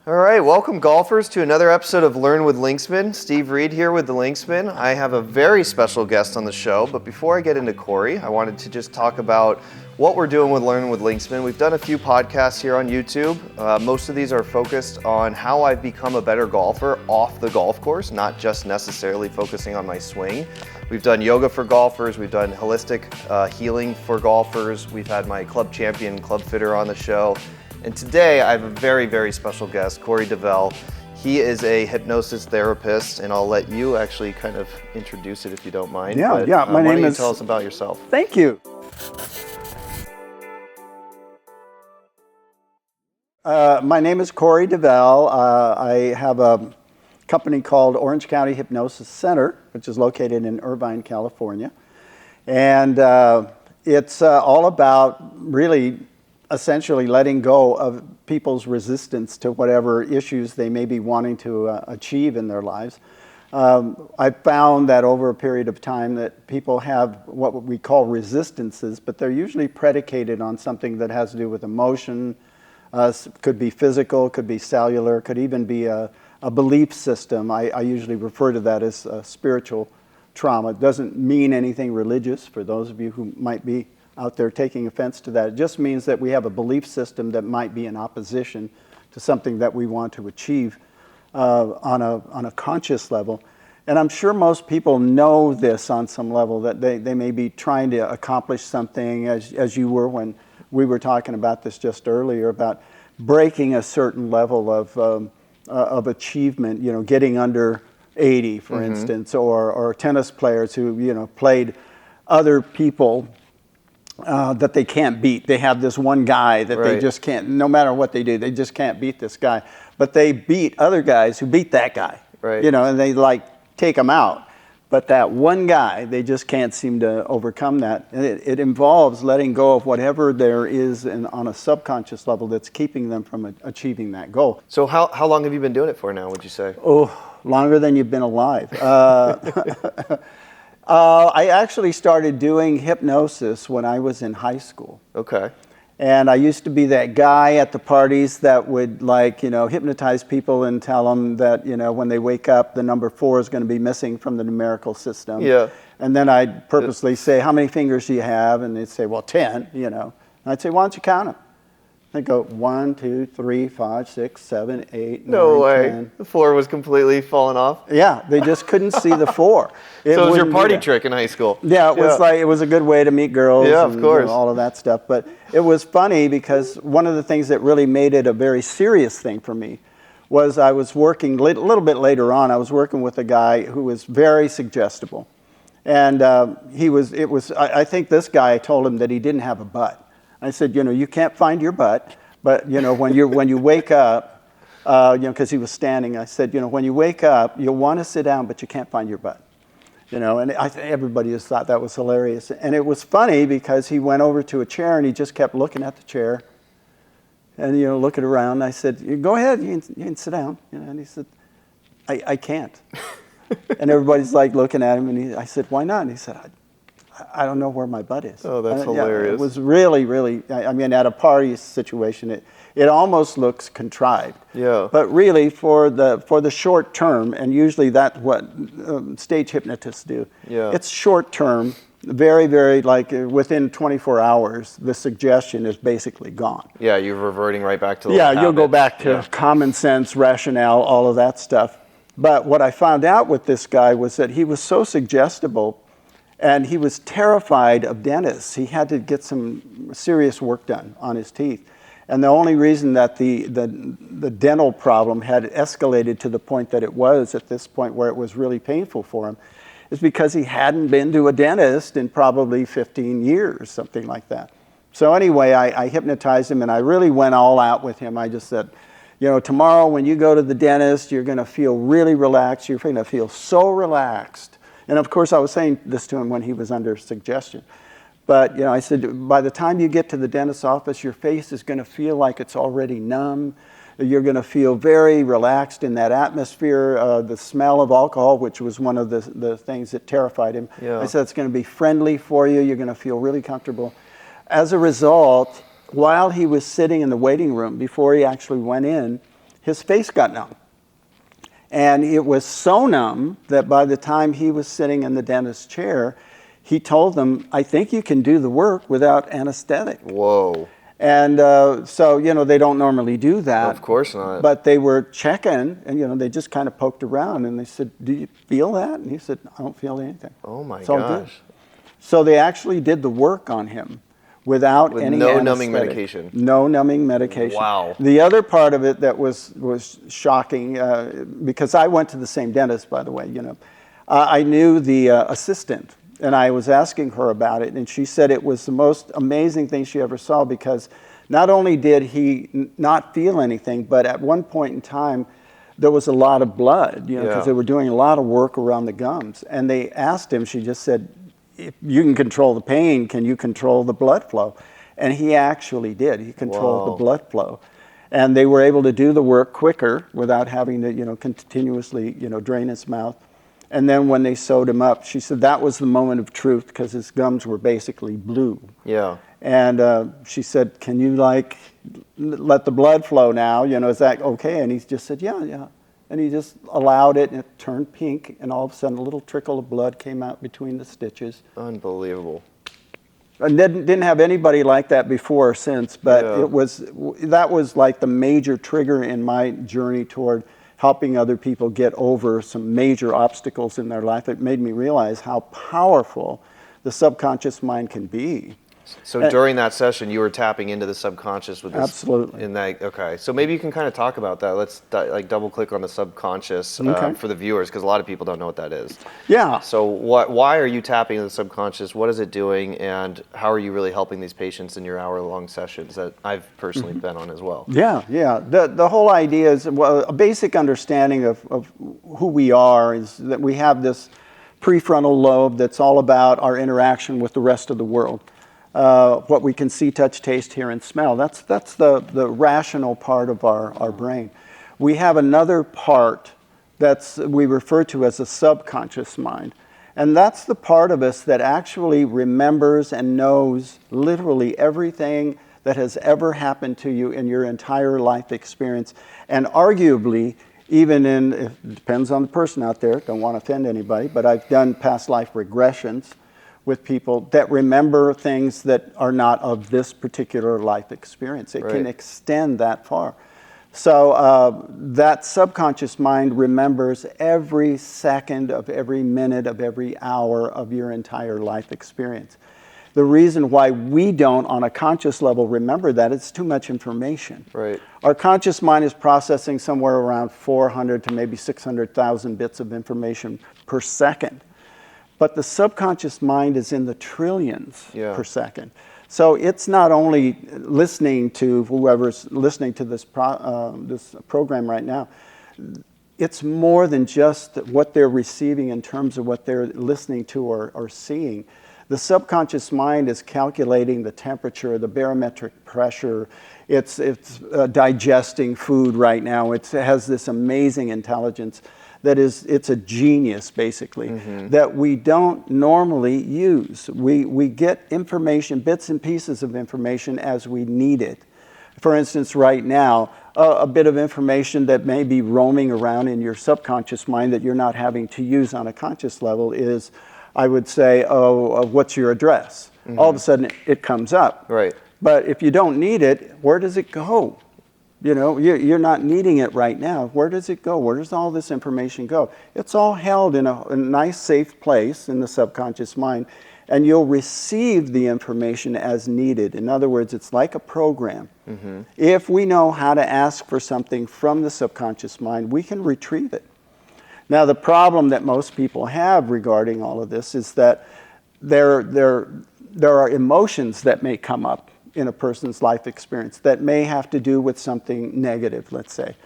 All right, welcome golfers to another episode of Learn with Linksman. Steve Reed here with the Linksman. I have a very special guest on the show, but before I get into Corey, I wanted to just talk about what we're doing with Learn with Linksman. We've done a few podcasts here on YouTube. Most of these are focused on how I've become a better golfer off the golf course, not just necessarily focusing on my swing. We've done yoga for golfers, we've done holistic healing for golfers, we've had my club champion, club fitter on the show. And today I have a very, very special guest, Corey DeVell. He is a hypnosis therapist, and I'll let you actually kind of introduce it if you don't mind. Yeah. My why name don't is. you tell us about yourself? Thank you. My name is Corey DeVell. I have a company called Orange County Hypnosis Center, which is located in Irvine, California. And it's all about really essentially letting go of people's resistance to whatever issues they may be wanting to achieve in their lives. I've found that over a period of time that people have what we call resistances, but they're usually predicated on something that has to do with emotion, could be physical, could be cellular, could even be a belief system. I usually refer to that as spiritual trauma. It doesn't mean anything religious for those of you who might be out there taking offense to that. It just means that we have a belief system that might be in opposition to something that we want to achieve on a conscious level. And I'm sure most people know this on some level, that they may be trying to accomplish something, as you were when we were talking about this just earlier, about breaking a certain level of achievement, you know, getting under 80, for instance, or tennis players who, you know, played other people that they can't beat. They have this one guy that they just can't, no matter what they do, they just can't beat this guy. But they beat other guys who beat that guy, you know, and they like take them out. But that one guy, they just can't seem to overcome that. And it involves letting go of whatever there is on a subconscious level that's keeping them from achieving that goal. So how long have you been doing it for now, would you say? Oh, longer than you've been alive. I actually started doing hypnosis when I was in high school. Okay. And I used to be that guy at the parties that would, like, you know, hypnotize people and tell them that, you know, when they wake up, the number 4 is going to be missing from the numerical system. Yeah. And then I'd purposely say, how many fingers do you have? And they'd say, well, 10, you know. And I'd say, why don't you count them? They'd go 1, 2, 3, 5, 6, 7, 8, 9, No way. 10. The 4 was completely falling off? Yeah, they just couldn't see the 4. So it was your party trick in high school? Yeah, it was like, it was a good way to meet girls. Yeah, and, of course. You know, all of that stuff. But it was funny because one of the things that really made it a very serious thing for me was I was working, a little bit later on, I was working with a guy who was very suggestible. And I think this guy told him that he didn't have a butt. I said, you know, you can't find your butt, but, you know, when you wake up, you know, because he was standing, I said, you know, when you wake up, you'll want to sit down, but you can't find your butt. You know, and everybody just thought that was hilarious. And it was funny because he went over to a chair and he just kept looking at the chair and, you know, looking around. I said, go ahead, you can sit down. You know, and he said, I can't. And everybody's like looking at him, and I said, why not? And he said, I don't know where my butt is. Oh, that's hilarious. Yeah, it was really, really, I mean, at a party situation, it almost looks contrived. Yeah. But really, for the short term, and usually that's what stage hypnotists do. Yeah. It's short term, very, very, like within 24 hours, the suggestion is basically gone. Yeah, you're reverting right back to the Yeah, you'll go back to common sense, rationale, all of that stuff. But what I found out with this guy was that he was so suggestible, and he was terrified of dentists. He had to get some serious work done on his teeth. And the only reason that the dental problem had escalated to the point that it was at this point where it was really painful for him is because he hadn't been to a dentist in probably 15 years, something like that. So anyway, I hypnotized him, and I really went all out with him. I just said, you know, tomorrow when you go to the dentist, you're going to feel really relaxed. You're going to feel so relaxed. And of course, I was saying this to him when he was under suggestion. But, you know, I said, by the time you get to the dentist's office, your face is going to feel like it's already numb. You're going to feel very relaxed in that atmosphere. The smell of alcohol, which was one of the things that terrified him. Yeah. I said, it's going to be friendly for you. You're going to feel really comfortable. As a result, while he was sitting in the waiting room, before he actually went in, his face got numb. And it was so numb that by the time he was sitting in the dentist's chair, he told them, I think you can do the work without anesthetic. Whoa. And so, they don't normally do that. Of course not. But they were checking, and, they just kind of poked around, and they said, do you feel that? And he said, I don't feel anything. Oh, my It's all good. gosh. So they actually did the work on him without any no anesthetic. numbing medication. No numbing medication. Wow. The other part of it that was shocking, because I went to the same dentist, by the way, I knew the assistant, and I was asking her about it, and she said it was the most amazing thing she ever saw, because not only did he not feel anything, but at one point in time, there was a lot of blood, because they were doing a lot of work around the gums. And they asked him, she just said, if you can control the pain, can you control the blood flow? And he actually did. He controlled the blood flow. And they were able to do the work quicker without having to, continuously, drain his mouth. And then when they sewed him up, she said that was the moment of truth, because his gums were basically blue. Yeah. And she said, can you let the blood flow now? Is that okay? And he just said, yeah. And he just allowed it, and it turned pink, and all of a sudden a little trickle of blood came out between the stitches. Unbelievable. I didn't have anybody like that before or since, but that was like the major trigger in my journey toward helping other people get over some major obstacles in their life. It made me realize how powerful the subconscious mind can be. So during that session, you were tapping into the subconscious with this. Absolutely. Okay. So maybe you can kind of talk about that. Let's double click on the subconscious for the viewers, because a lot of people don't know what that is. Yeah. So why are you tapping into the subconscious? What is it doing? And how are you really helping these patients in your hour-long sessions that I've personally been on as well? Yeah. The whole idea is, a basic understanding of who we are is that we have this prefrontal lobe that's all about our interaction with the rest of the world. What we can see, touch, taste, hear, and smell. That's the rational part of our brain. We have another part we refer to as the subconscious mind. And that's the part of us that actually remembers and knows literally everything that has ever happened to you in your entire life experience. And arguably, even it depends on the person out there, don't want to offend anybody, but I've done past life regressions with people that remember things that are not of this particular life experience. It can extend that far. So that subconscious mind remembers every second of every minute of every hour of your entire life experience. The reason why we don't, on a conscious level, remember that, it's too much information. Right. Our conscious mind is processing somewhere around 400 to maybe 600,000 bits of information per second. But the subconscious mind is in the trillions per second. So it's not only listening to whoever's listening to this program right now. It's more than just what they're receiving in terms of what they're listening to or seeing. The subconscious mind is calculating the temperature, the barometric pressure. It's digesting food right now. It has this amazing intelligence. It's a genius, basically, that we don't normally use. We get information, bits and pieces of information as we need it. For instance, right now, a bit of information that may be roaming around in your subconscious mind that you're not having to use on a conscious level is, I would say, what's your address? All of a sudden, it comes up. Right. But if you don't need it, where does it go? You're not needing it right now. Where does it go? Where does all this information go? It's all held in a nice, safe place in the subconscious mind, and you'll receive the information as needed. In other words, it's like a program. If we know how to ask for something from the subconscious mind, we can retrieve it. Now, the problem that most people have regarding all of this is that there are emotions that may come up in a person's life experience that may have to do with something negative, let's say.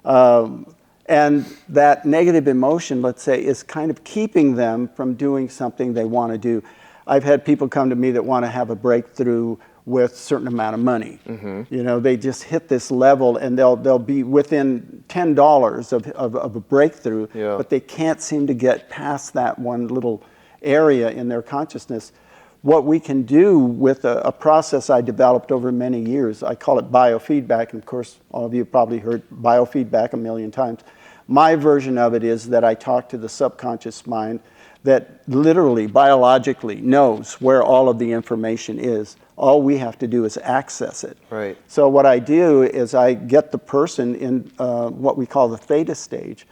And that negative emotion, let's say, is kind of keeping them from doing something they want to do. I've had people come to me that want to have a breakthrough with a certain amount of money. They just hit this level and they'll be within $10 of a breakthrough, but they can't seem to get past that one little area in their consciousness. what we can do with a process I developed over many years, I call it biofeedback. And of course, all of you have probably heard biofeedback a million times. My version of it is that I talk to the subconscious mind that literally, biologically knows where all of the information is. All we have to do is access it. Right. So what I do is I get the person in what we call the theta stage,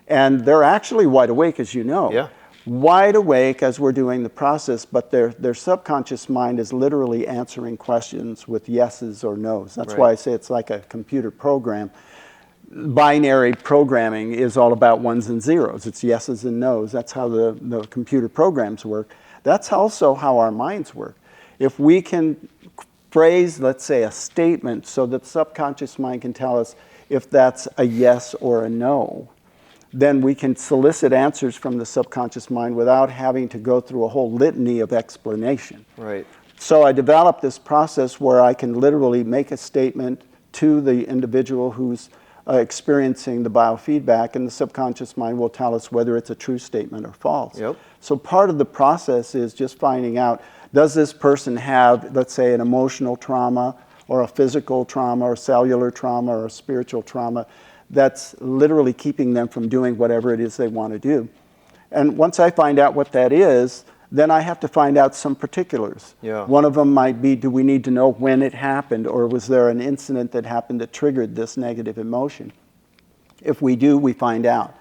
and they're actually wide awake, as you know. Yeah. Wide awake as we're doing the process, but their subconscious mind is literally answering questions with yeses or nos. That's Right. why I say it's like a computer program. Binary programming is all about ones and zeros. It's yeses and nos. That's how the computer programs work. That's also how our minds work. If we can phrase, let's say, a statement so that the subconscious mind can tell us if that's a yes or a no, then we can solicit answers from the subconscious mind without having to go through a whole litany of explanation. Right. So I developed this process where I can literally make a statement to the individual who's experiencing the biofeedback, and the subconscious mind will tell us whether it's a true statement or false. Yep. So part of the process is just finding out, does this person have, let's say, an emotional trauma or a physical trauma or cellular trauma or a spiritual trauma that's literally keeping them from doing whatever it is they want to do. And once I find out what that is, then I have to find out some particulars. Yeah. One of them might be, do we need to know when it happened, or was there an incident that happened that triggered this negative emotion? If we do, we find out.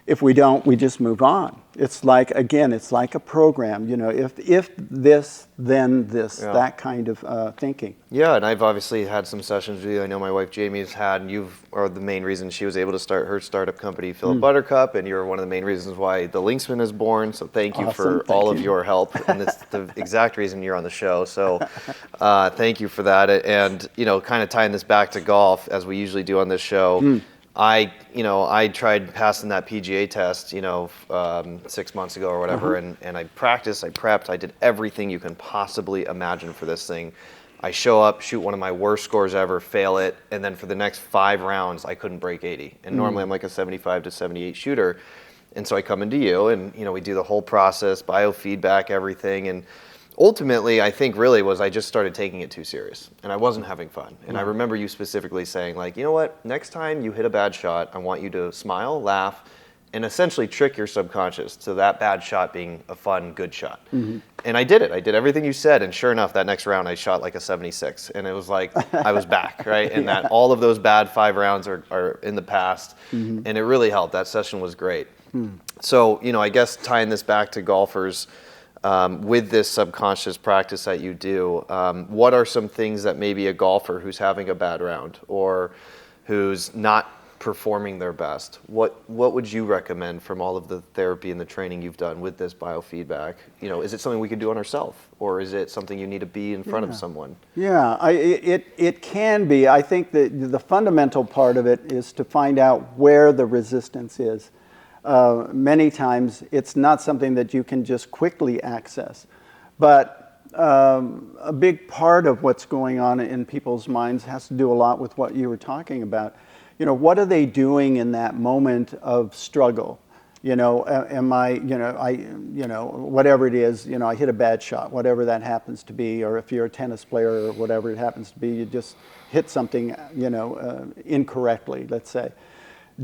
If we don't, we just move on. It's like, again, it's like a program. You know, if this, then this, Yeah. that kind of thinking. Yeah, and I've obviously had some sessions with you. I know my wife Jamie's had, and you are the main reason she was able to start her startup company, Philip Buttercup, and you're one of the main reasons why the Linksman is born. So thank you Awesome, for thank all you. of your help, and it's the exact reason you're on the show. So thank you for that. And you know, kind of tying this back to golf, as we usually do on this show. I tried passing that PGA test, 6 months ago or whatever, and I practiced, I prepped, I did everything you can possibly imagine for this thing. I show up, shoot one of my worst scores ever, fail it, and then for the next 5 rounds, I couldn't break 80. And normally I'm like a 75 to 78 shooter. And so I come into you, and we do the whole process, biofeedback, everything, and ultimately, I think really was I just started taking it too serious, and I wasn't having fun. And I remember you specifically saying, like, you know what, next time you hit a bad shot, I want you to smile, laugh, and essentially trick your subconscious to that bad shot being a fun, good shot. And I did it. I did everything you said, and sure enough, that next round I shot like a 76, and it was like I was back, right? And that all of those bad 5 rounds are in the past, and it really helped. That session was great. So, I guess tying this back to golfers, with this subconscious practice that you do, what are some things that maybe a golfer who's having a bad round or who's not performing their best, what would you recommend from all of the therapy and the training you've done with this biofeedback? Is it something we could do on ourselves, or is it something you need to be in front of someone? Yeah, it can be. I think that the fundamental part of it is to find out where the resistance is. Many times it's not something that you can just quickly access, but a big part of what's going on in people's minds has to do a lot with what you were talking about. What are they doing in that moment of struggle? Am I, whatever it is, I hit a bad shot, whatever that happens to be, or if you're a tennis player or whatever it happens to be, you just hit something, incorrectly, let's say.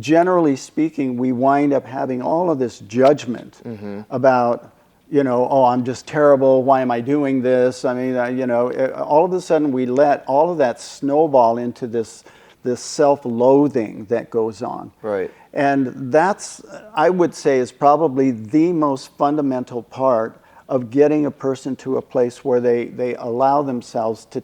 Generally speaking, we wind up having all of this judgment about, oh, I'm just terrible. Why am I doing this? I mean, all of a sudden we let all of that snowball into this self-loathing that goes on. Right. And that's, I would say, is probably the most fundamental part of getting a person to a place where they allow themselves to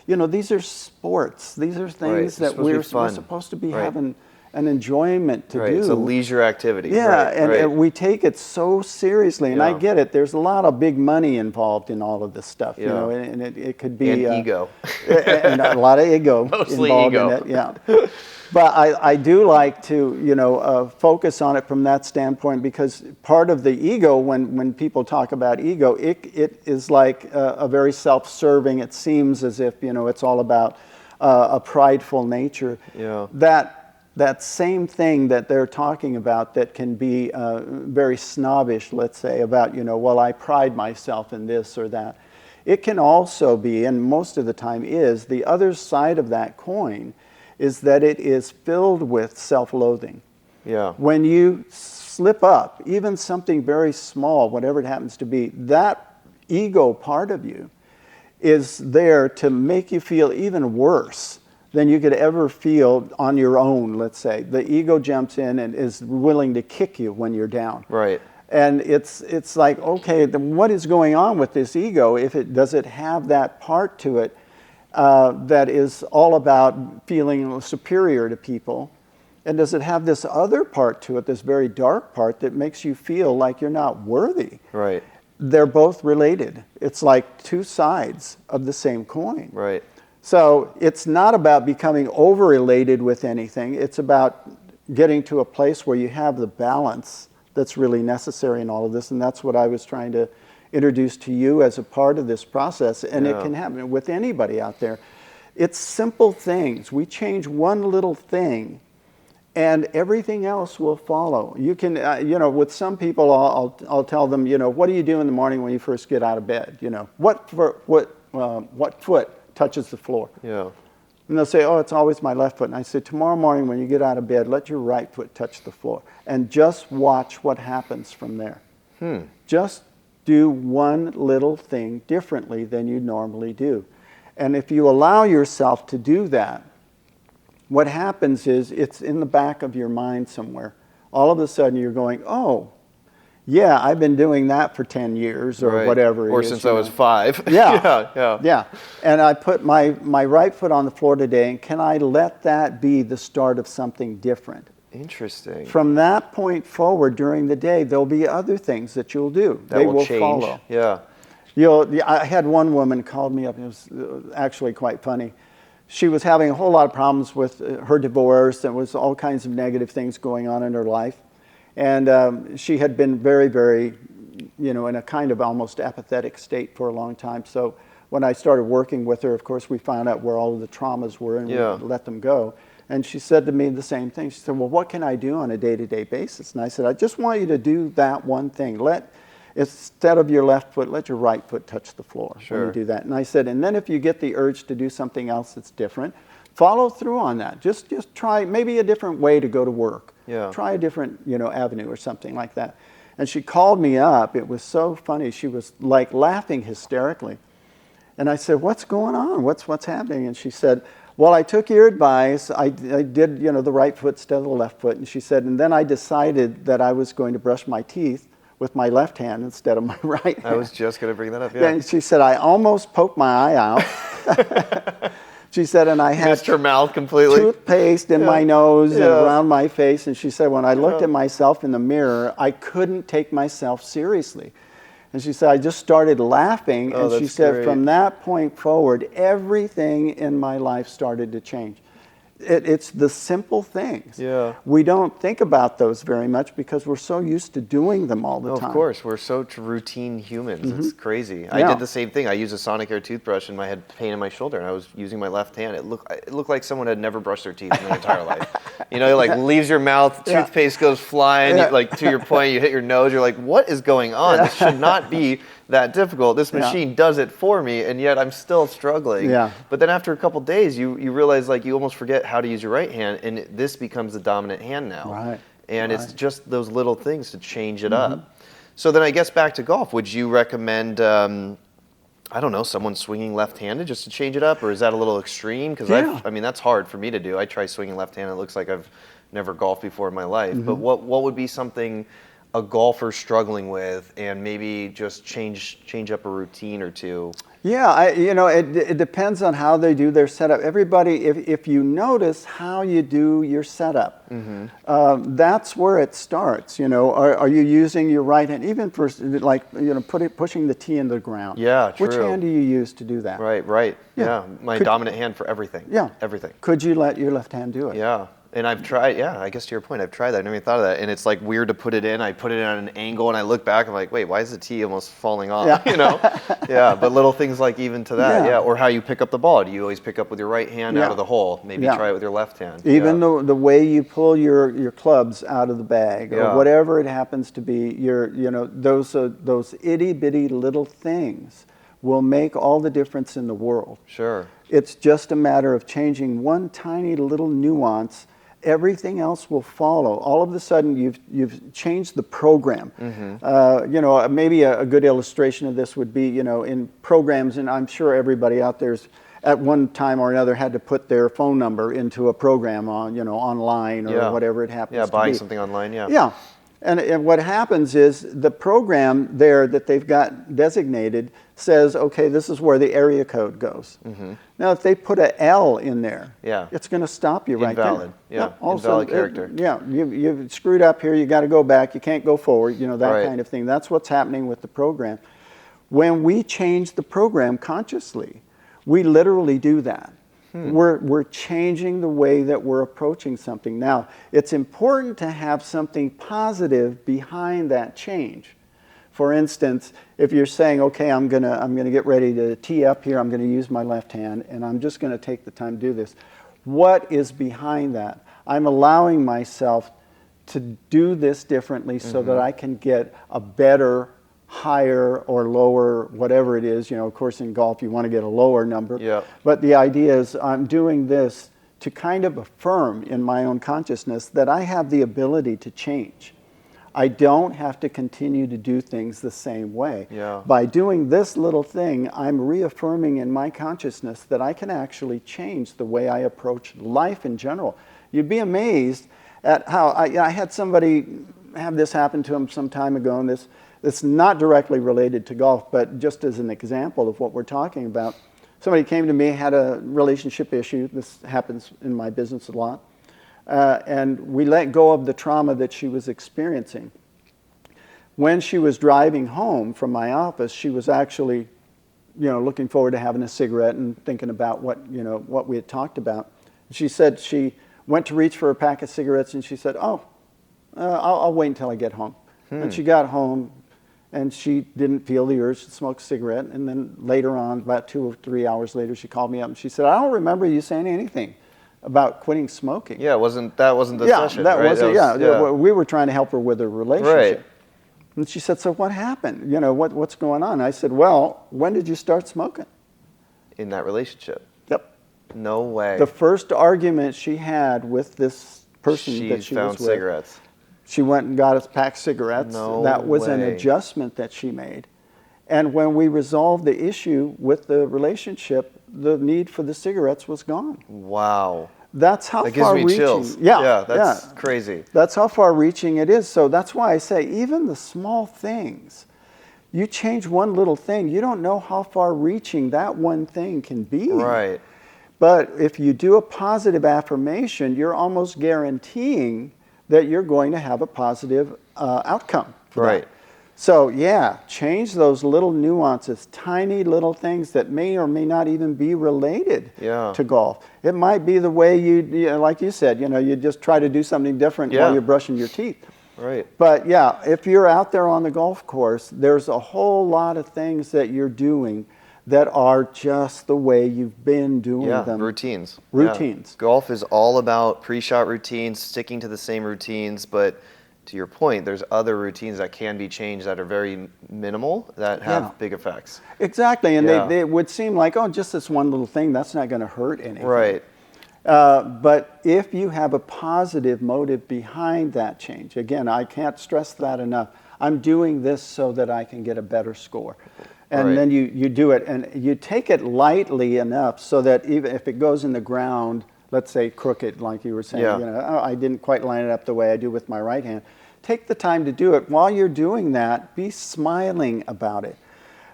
these are sports. These are things that we're supposed to be having an enjoyment to do. It's a leisure activity. Yeah, and we take it so seriously, and I get it. There's a lot of big money involved in all of this stuff, and it could be... And ego. And a lot of ego Mostly involved ego. in it, yeah. But I do like to, focus on it from that standpoint, because part of the ego, when people talk about ego, it is like a very self-serving, it seems as if, it's all about a prideful nature. Yeah. That that same thing that they're talking about that can be very snobbish, let's say, about, well, I pride myself in this or that. It can also be, and most of the time is, the other side of that coin is that it is filled with self-loathing. Yeah. When you slip up, even something very small, whatever it happens to be, that ego part of you is there to make you feel even worse than you could ever feel on your own, let's say. The ego jumps in and is willing to kick you when you're down. Right. And it's like, okay, then what is going on with this ego? Does it have that part to it that is all about feeling superior to people? And does it have this other part to it, this very dark part that makes you feel like you're not worthy? Right. They're both related. It's like two sides of the same coin. Right. So it's not about becoming over-elated with anything. It's about getting to a place where you have the balance that's really necessary in all of this. And that's what I was trying to introduce to you as a part of this process. And it can happen with anybody out there. It's simple things. We change one little thing and everything else will follow. You can, with some people, I'll tell them, what do you do in the morning when you first get out of bed? What foot touches the floor? Yeah. And they'll say, oh, it's always my left foot. And I say, tomorrow morning when you get out of bed, let your right foot touch the floor. And just watch what happens from there. Just do one little thing differently than you normally do. And if you allow yourself to do that, what happens is it's in the back of your mind somewhere. All of a sudden you're going, oh, yeah, I've been doing that for 10 years or whatever it is. Or since I was 5. Yeah. Yeah. And I put my right foot on the floor today, and can I let that be the start of something different? Interesting. From that point forward during the day, there'll be other things that you'll do. They will change. Follow. Yeah. I had one woman called me up. It was actually quite funny. She was having a whole lot of problems with her divorce. There was all kinds of negative things going on in her life. And she had been very, very, in a kind of almost apathetic state for a long time. So when I started working with her, of course, we found out where all of the traumas were and we let them go. And she said to me the same thing. She said, well, what can I do on a day-to-day basis? And I said, I just want you to do that one thing. Instead of your left foot, let your right foot touch the floor when you do that. And I said, and then if you get the urge to do something else that's different, follow through on that. Just try maybe a different way to go to work. Yeah. Try a different, avenue or something like that. And she called me up. It was so funny. She was like laughing hysterically. And I said, what's going on? What's happening? And she said, well, I took your advice. I did, the right foot instead of the left foot. And she said, and then I decided that I was going to brush my teeth with my left hand instead of my right hand. I was just going to bring that up, yeah. And she said, I almost poked my eye out. She said, and I had missed her mouth completely. Toothpaste in my nose and around my face. And she said, when I looked at myself in the mirror, I couldn't take myself seriously. And she said, I just started laughing. And she said, from that point forward, everything in my life started to change. It's the simple things. Yeah. We don't think about those very much because we're so used to doing them all the time. Of course, we're so routine humans. It's crazy. I did the same thing. I used a Sonicare toothbrush and I had pain in my shoulder and I was using my left hand. It looked like someone had never brushed their teeth in their entire life. It like leaves your mouth, toothpaste goes flying, to your point, you hit your nose, you're like, what is going on? This should not be that difficult. This machine does it for me, and yet I'm still struggling. Yeah. But then after a couple days, you realize you almost forget how to use your right hand, and this becomes the dominant hand now. Right. And it's just those little things to change it up. So then I guess back to golf. Would you recommend, someone swinging left-handed just to change it up, or is that a little extreme? Because that's hard for me to do. I try swinging left-handed. It looks like I've never golfed before in my life. But what would be something a golfer struggling with, and maybe just change up a routine or two? Yeah, it depends on how they do their setup. Everybody, if you notice how you do your setup, that's where it starts. Are you using your right hand, even for pushing the tee into the ground? Yeah, true. Which hand do you use to do that? Right. Yeah, my dominant hand for everything. Yeah, everything. Could you let your left hand do it? Yeah. And I've tried, yeah, I guess to your point, I've tried that. I never even thought of that. And it's like weird to put it in. I put it at an angle and I look back, I'm like, wait, why is the tee almost falling off? Yeah. You know? Yeah, but little things like even to that, Yeah. yeah. Or how you pick up the ball. Do you always pick up with your right hand Yeah. out of the hole? Maybe Yeah. try it with your left hand. Even yeah. the way you pull your clubs out of the bag, Yeah. or whatever it happens to be, those itty bitty little things will make all the difference in the world. Sure. It's just a matter of changing one tiny little nuance. Everything else will follow. All of a sudden, you've changed the program. Maybe a good illustration of this would be, in programs, and I'm sure everybody out there's at one time or another had to put their phone number into a program on, online or whatever it happens to be. Yeah, buying something online, yeah. Yeah. And what happens is the program there that they've got designated says, okay, this is where the area code goes. Now, if they put a L in there, it's going to stop you right there. Invalid. Yeah, invalid character. You've screwed up here. You got to go back. You can't go forward. That kind of thing. That's what's happening with the program. When we change the program consciously, we literally do that. We're changing the way that we're approaching something. Now, it's important to have something positive behind that change. For instance, if you're saying, okay, I'm gonna get ready to tee up here, I'm gonna use my left hand, and I'm just gonna take the time to do this. What is behind that? I'm allowing myself to do this differently so that I can get a better, higher or lower, whatever it is. Of course, in golf, you want to get a lower number. Yeah. But the idea is I'm doing this to kind of affirm in my own consciousness that I have the ability to change. I don't have to continue to do things the same way. Yeah. By doing this little thing, I'm reaffirming in my consciousness that I can actually change the way I approach life in general. You'd be amazed at how I had somebody have this happen to him some time ago, and it's not directly related to golf, but just as an example of what we're talking about. Somebody came to me, had a relationship issue. This happens in my business a lot. And we let go of the trauma that she was experiencing. When she was driving home from my office, she was actually, looking forward to having a cigarette and thinking about what we had talked about. She said she went to reach for a pack of cigarettes, and she said, I'll wait until I get home. And she got home, and she didn't feel the urge to smoke a cigarette. And then later on, about 2 or 3 hours later, she called me up and she said, I don't remember you saying anything about quitting smoking. Yeah, that wasn't the session, that right? wasn't, Yeah. We were trying to help her with her relationship. Right. And she said, so what happened? What's going on? I said, well, when did you start smoking? In that relationship. Yep. No way. The first argument she had with this person that she found was with, cigarettes. she went and got a pack of cigarettes. No That was an way. adjustment that she made. And when we resolved the issue with the relationship, the need for the cigarettes was gone. Wow. That's how That gives far me reaching. chills. Yeah, that's crazy. That's how far reaching it is. So that's why I say even the small things, you change one little thing, you don't know how far reaching that one thing can be. Right. But if you do a positive affirmation, you're almost guaranteeing that you're going to have a positive outcome. Right. So change those little nuances, tiny little things that may or may not even be related to golf. It might be the way like you said, you just try to do something different while you're brushing your teeth. Right. But if you're out there on the golf course, there's a whole lot of things that you're doing that are just the way you've been doing them. Routines. Routines. Yeah. Golf is all about pre-shot routines, sticking to the same routines, but to your point, there's other routines that can be changed that are very minimal that have big effects. Exactly, and they would seem like, just this one little thing, that's not going to hurt anything. Right. But if you have a positive motive behind that change, again, I can't stress that enough. I'm doing this so that I can get a better score. And then you do it, and you take it lightly enough so that even if it goes in the ground, let's say crooked, like you were saying, I didn't quite line it up the way I do with my right hand. Take the time to do it. While you're doing that, be smiling about it.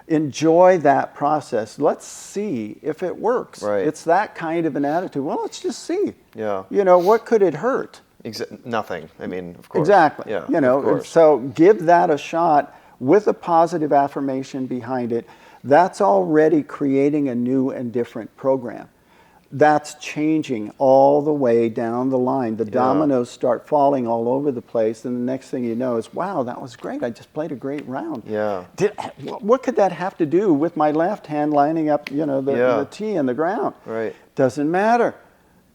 Enjoy that process. Let's see if it works. Right. It's that kind of an attitude. Well, let's just see. Yeah. What could it hurt? Nothing. I mean, of course. Exactly. Yeah. Of course. So give that a shot with a positive affirmation behind it. That's already creating a new and different program. that's changing all the way down the line. The dominoes start falling all over the place, and the next thing you know is, wow, that was great. I just played a great round. Yeah. What could that have to do with my left hand lining up, the tee in the ground? Right. Doesn't matter.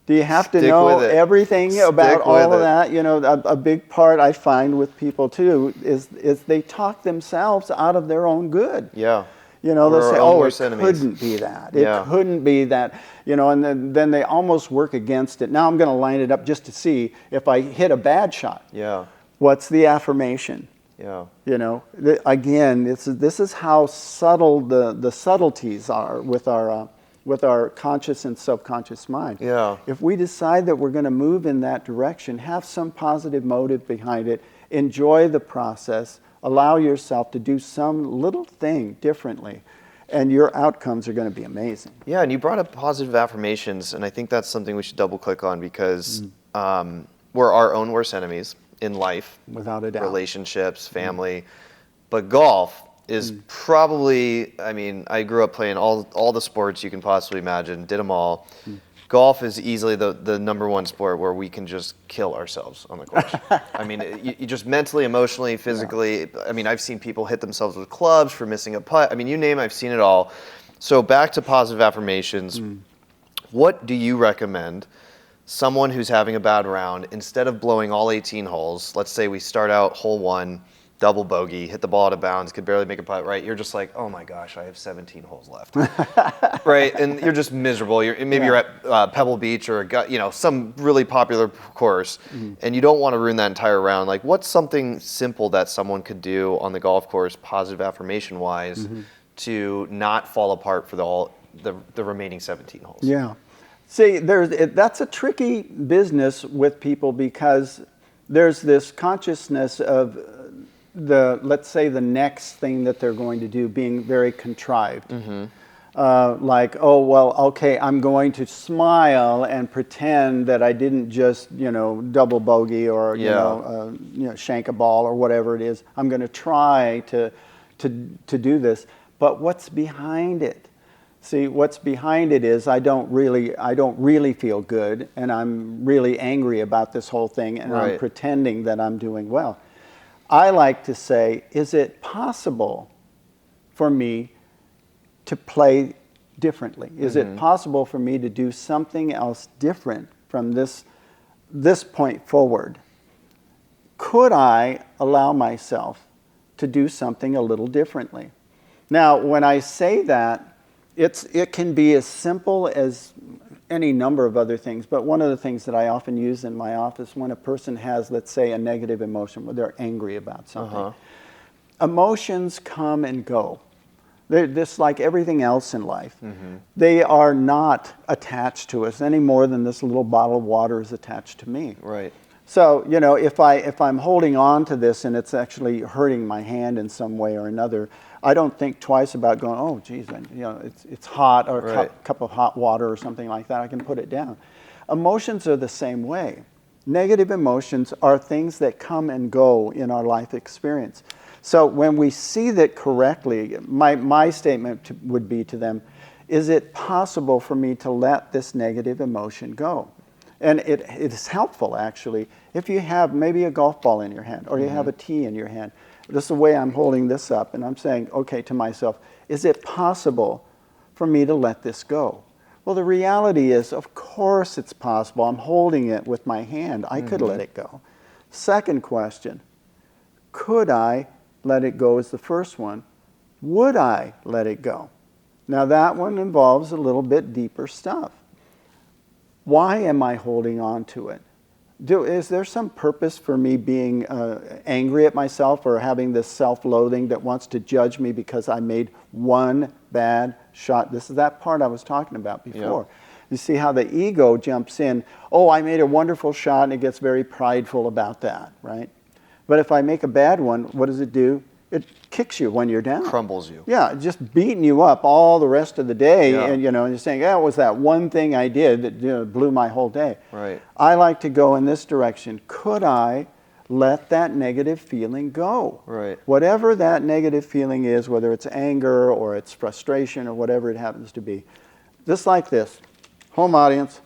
Do you have to Stick know with it. everything about Stick with all of it. that? A big part I find with people too is they talk themselves out of their own good. Yeah. They'll We're say, our own oh, it worst enemies. couldn't be that. Yeah. It couldn't be that. And then they almost work against it. Now I'm going to line it up just to see if I hit a bad shot. Yeah. What's the affirmation? Yeah. Again, this is how subtle the subtleties are with our conscious and subconscious mind. Yeah. If we decide that we're going to move in that direction, have some positive motive behind it, enjoy the process, allow yourself to do some little thing differently, and your outcomes are going to be amazing. Yeah, and you brought up positive affirmations, and I think that's something we should double click on because we're our own worst enemies in life. Without a doubt. Relationships, family. But golf is probably, I grew up playing all the sports you can possibly imagine, did them all. Golf is easily the number one sport where we can just kill ourselves on the course. You just mentally, emotionally, physically. Yeah. I've seen people hit themselves with clubs for missing a putt. You name it, I've seen it all. So back to positive affirmations. What do you recommend someone who's having a bad round, instead of blowing all 18 holes, let's say we start out hole 1, double bogey, hit the ball out of bounds, could barely make a putt, right? You're just like, oh my gosh, I have 17 holes left, right? And you're just miserable. You're at Pebble Beach or some really popular course, and you don't want to ruin that entire round. Like, what's something simple that someone could do on the golf course, positive affirmation wise, to not fall apart for the remaining 17 holes? Yeah. See, that's a tricky business with people because there's this consciousness of let's say the next thing that they're going to do being very contrived. Like, oh, well, okay, I'm going to smile and pretend that I didn't just, double bogey or, shank a ball or whatever it is. I'm going to try to do this. But what's behind it? See, what's behind it is I don't really feel good, and I'm really angry about this whole thing, and I'm pretending that I'm doing well. I like to say, is it possible for me to play differently? Is it possible for me to do something else different from this point forward? Could I allow myself to do something a little differently? Now, when I say that, it can be as simple as any number of other things, but one of the things that I often use in my office when a person has, let's say, a negative emotion, where they're angry about something. Emotions come and go. They're just like everything else in life. They are not attached to us any more than this little bottle of water is attached to me. Right. So, if I'm holding on to this and it's actually hurting my hand in some way or another, I don't think twice about going, oh, geez, it's hot, or a cup of hot water or something like that. I can put it down. Emotions are the same way. Negative emotions are things that come and go in our life experience. So when we see that correctly, my statement would be to them, is it possible for me to let this negative emotion go? And it is helpful, actually, if you have maybe a golf ball in your hand or you have a tee in your hand. This is the way I'm holding this up, and I'm saying, okay, to myself, is it possible for me to let this go? Well, the reality is, of course it's possible. I'm holding it with my hand. I could let it go. Second question, could I let it go is the first one. Would I let it go? Now that one involves a little bit deeper stuff. Why am I holding on to it? Is there some purpose for me being angry at myself or having this self-loathing that wants to judge me because I made one bad shot? This is that part I was talking about before. Yep. You see how the ego jumps in. Oh, I made a wonderful shot, and it gets very prideful about that, right? But if I make a bad one, what does it do? It kicks you when you're down. Crumbles you. Yeah, just beating you up all the rest of the day, and you're saying, "Yeah, it was that one thing I did that blew my whole day." Right. I like to go in this direction. Could I let that negative feeling go? Right. Whatever that negative feeling is, whether it's anger or it's frustration or whatever it happens to be, just like this. home audience,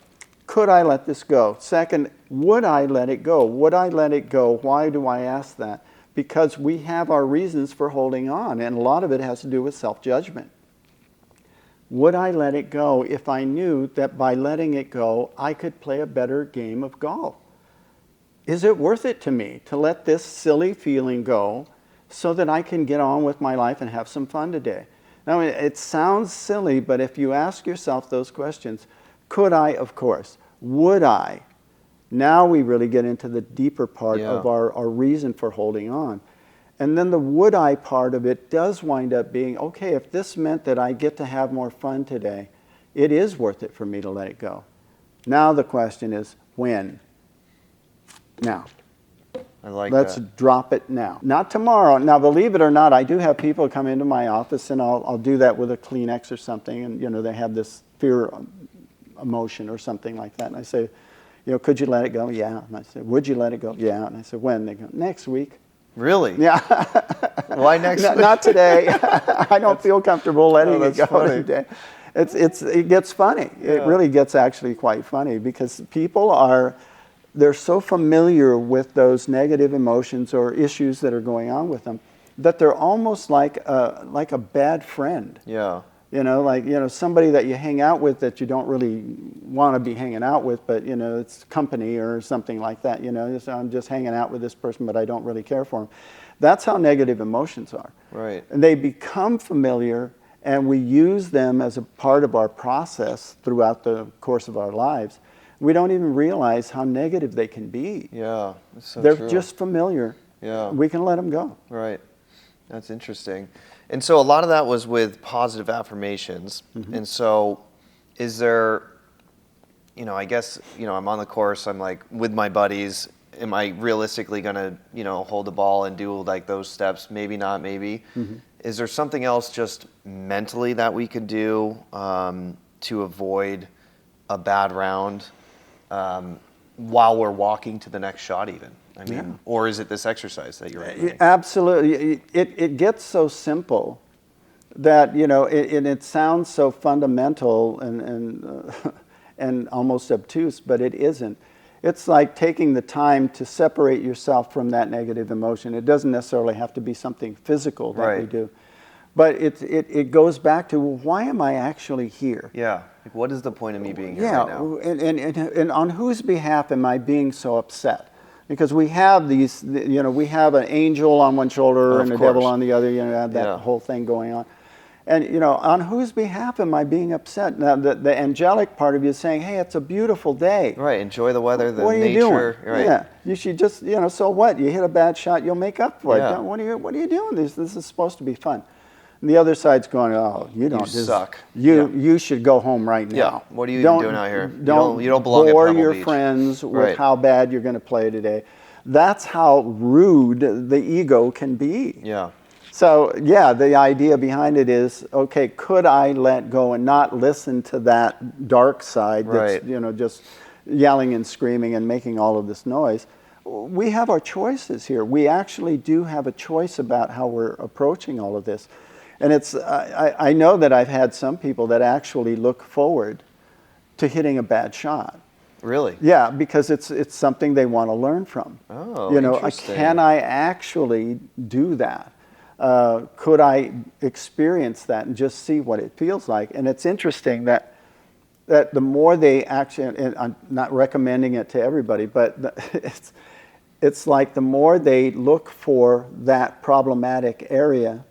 could I let this go? Second, would I let it go? Would I let it go? Why do I ask that? Because we have our reasons for holding on, and a lot of it has to do with self-judgment. Would I let it go if I knew that by letting it go, I could play a better game of golf? Is it worth it to me to let this silly feeling go so that I can get on with my life and have some fun today? Now, it sounds silly, but if you ask yourself those questions, could I? Of course. Would I? Now we really get into the deeper part of our reason for holding on. And then the would I part of it does wind up being, okay, if this meant that I get to have more fun today, it is worth it for me to let it go. Now the question is, when? Now. I like Let's that. drop it now. Not tomorrow. Now, believe it or not, I do have people come into my office, and I'll do that with a Kleenex or something, and they have this fear emotion or something like that. And I say, could you let it go? Yeah. And I say, would you let it go? Yeah. And I said, when? They go, next week. Really? Yeah. Why next week? Not today. I don't feel comfortable letting it go funny. today. It gets funny. It really gets actually quite funny because people they're so familiar with those negative emotions or issues that are going on with them that they're almost like a bad friend. Yeah. Somebody that you hang out with that you don't really want to be hanging out with, but it's company or something like that. I'm just hanging out with this person, but I don't really care for them. That's how negative emotions are. Right. And they become familiar, and we use them as a part of our process throughout the course of our lives. We don't even realize how negative they can be. Yeah, that's so They're true. just familiar. Yeah. We can let them go. Right. That's interesting. And so a lot of that was with positive affirmations. Mm-hmm. And so is there, I guess, I'm on the course, I'm like with my buddies, am I realistically going to, hold the ball and do like those steps? Maybe not, maybe. Mm-hmm. Is there something else just mentally that we could do to avoid a bad round while we're walking to the next shot even? I mean, or is it this exercise that you're recommending? Absolutely. It gets so simple that, it sounds so fundamental and almost obtuse, but it isn't. It's like taking the time to separate yourself from that negative emotion. It doesn't necessarily have to be something physical that we do. But it goes back to, why am I actually here? Yeah. Like, what is the point of me being here right now? And on whose behalf am I being so upset? Because we have these, we have an angel on one shoulder and a devil on the other, that whole thing going on. And, on whose behalf am I being upset? Now, the angelic part of you is saying, hey, it's a beautiful day. Right, enjoy the weather, the nature. What are you doing? Right. Yeah, you should just, so what? You hit a bad shot, you'll make up for it. Yeah. What are you doing? This is supposed to be fun. And the other side's going, oh, you don't. You suck. You should go home right now. Yeah. What are you even doing out here? Don't you don't belong at bore Pebble your Beach. friends with how bad you're going to play today. That's how rude the ego can be. Yeah. So, the idea behind it is, okay, could I let go and not listen to that dark side that's, just yelling and screaming and making all of this noise? We have our choices here. We actually do have a choice about how we're approaching all of this. And I know that I've had some people that actually look forward to hitting a bad shot. Really? Yeah, because it's something they want to learn from. Oh, interesting. Can I actually do that? Could I experience that and just see what it feels like? And it's interesting that the more they actually, and I'm not recommending it to everybody, but it's like the more they look for that problematic area,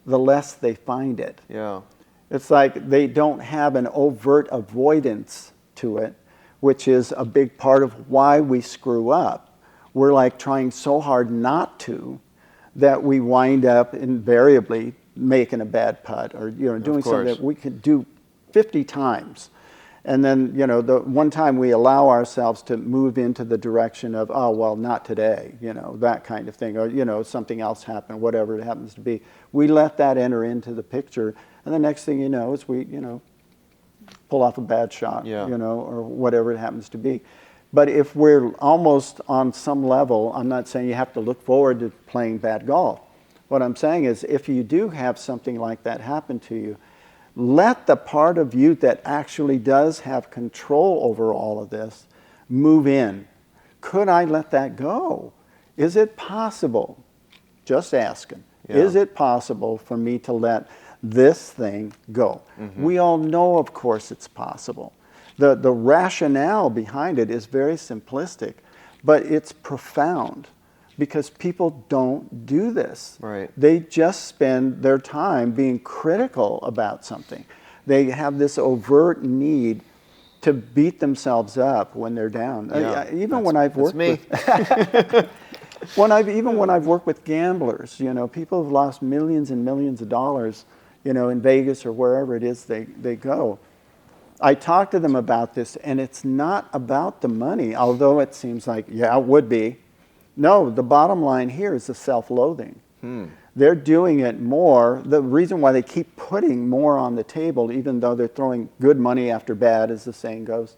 the less they find it. Yeah. It's like they don't have an overt avoidance to it, which is a big part of why we screw up. We're like trying so hard not to that we wind up invariably making a bad putt or doing something that we could do 50 times. And then, the one time we allow ourselves to move into the direction of, oh, well, not today, that kind of thing, or, something else happened, whatever it happens to be. We let that enter into the picture, and the next thing you know is we, pull off a bad shot, or whatever it happens to be. But if we're almost on some level, I'm not saying you have to look forward to playing bad golf. What I'm saying is if you do have something like that happen to you, Let the part of you that actually does have control over all of this move in. Could I let that go? Is it possible? Just asking. Yeah. Is it possible for me to let this thing go? We all know, of course, it's possible. The rationale behind it is very simplistic, but it's profound because people don't do this. Right. They just spend their time being critical about something. They have this overt need to beat themselves up when they're down. Yeah, Even when I've worked me. with when I've worked with gamblers, people have lost millions and millions of dollars, in Vegas or wherever it is they go. I talk to them about this, and it's not about the money, although it seems like, yeah, it would be. No, the bottom line here is the self-loathing. They're doing it more. The reason why they keep putting more on the table, even though they're throwing good money after bad, as the saying goes,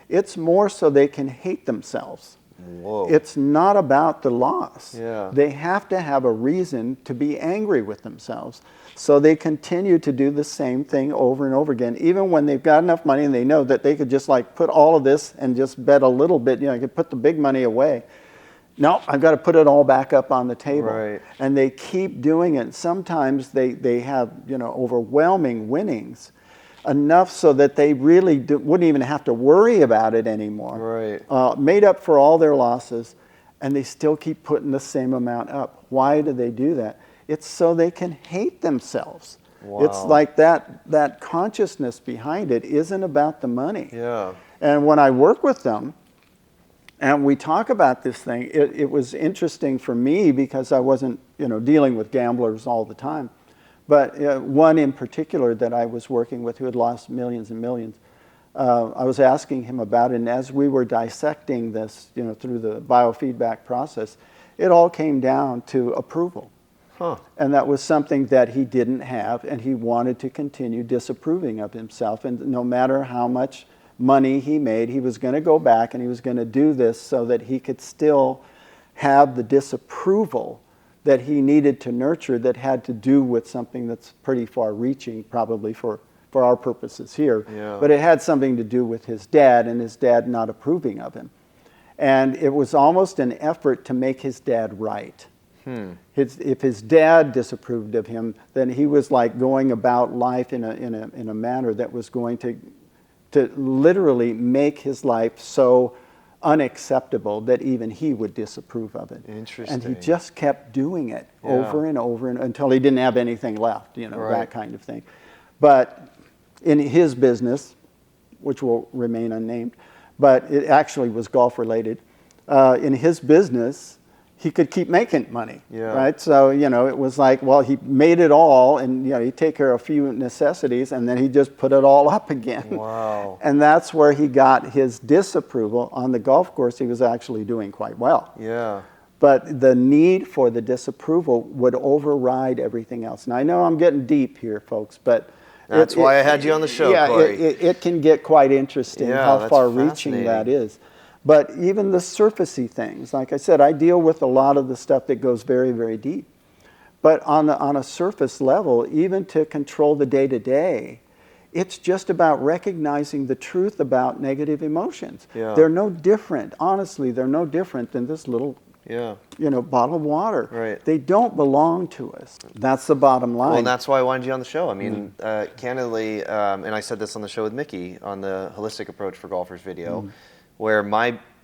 it's more so they can hate themselves. Whoa. It's not about the loss. Yeah. They have to have a reason to be angry with themselves. So they continue to do the same thing over and over again, even when they've got enough money and they know that they could just put all of this and just bet a little bit, you could put the big money away. No, I've got to put it all back up on the table. Right. And they keep doing it. Sometimes they have, overwhelming winnings, enough so that they really wouldn't even have to worry about it anymore. Right. Made up for all their losses, and they still keep putting the same amount up. Why do they do that? It's so they can hate themselves. Wow. It's like that consciousness behind it isn't about the money. Yeah. And when I work with them, and we talk about this thing, it was interesting for me because I wasn't, dealing with gamblers all the time. But one in particular that I was working with who had lost millions and millions, I was asking him about it, and as we were dissecting this, through the biofeedback process, it all came down to approval. Huh. And that was something that he didn't have, and he wanted to continue disapproving of himself. And no matter how much money he made, he was going to go back and he was going to do this so that he could still have the disapproval that he needed to nurture that had to do with something that's pretty far-reaching, probably for our purposes here. Yeah. But it had something to do with his dad and his dad not approving of him. And it was almost an effort to make his dad right. If his dad disapproved of him, then he was like going about life in a manner that was going to literally make his life so unacceptable that even he would disapprove of it. Interesting. And he just kept doing it over and over until he didn't have anything left, Right. that kind of thing. But in his business, which will remain unnamed, but it actually was golf related, in his business, he could keep making money, Yeah. right? So, it was like, well, he made it all and, he'd take care of a few necessities and then he just put it all up again. Wow. And that's where he got his disapproval. On the golf course, he was actually doing quite well. Yeah. But the need for the disapproval would override everything else. And I know I'm getting deep here, folks, but... That's why I had you on the show, yeah, Corey. it can get quite interesting Yeah, how that's far-reaching that is. But even the surfacey things, like I said, I deal with a lot of the stuff that goes very, very deep. But on a surface level, even to control the day-to-day, it's just about recognizing the truth about negative emotions. Yeah. They're no different. Honestly, they're no different than this little bottle of water. Right. They don't belong to us. That's the bottom line. Well, and that's why I wanted you on the show. I mean, candidly, and I said this on the show with Mickey on the Holistic Approach for Golfers video, where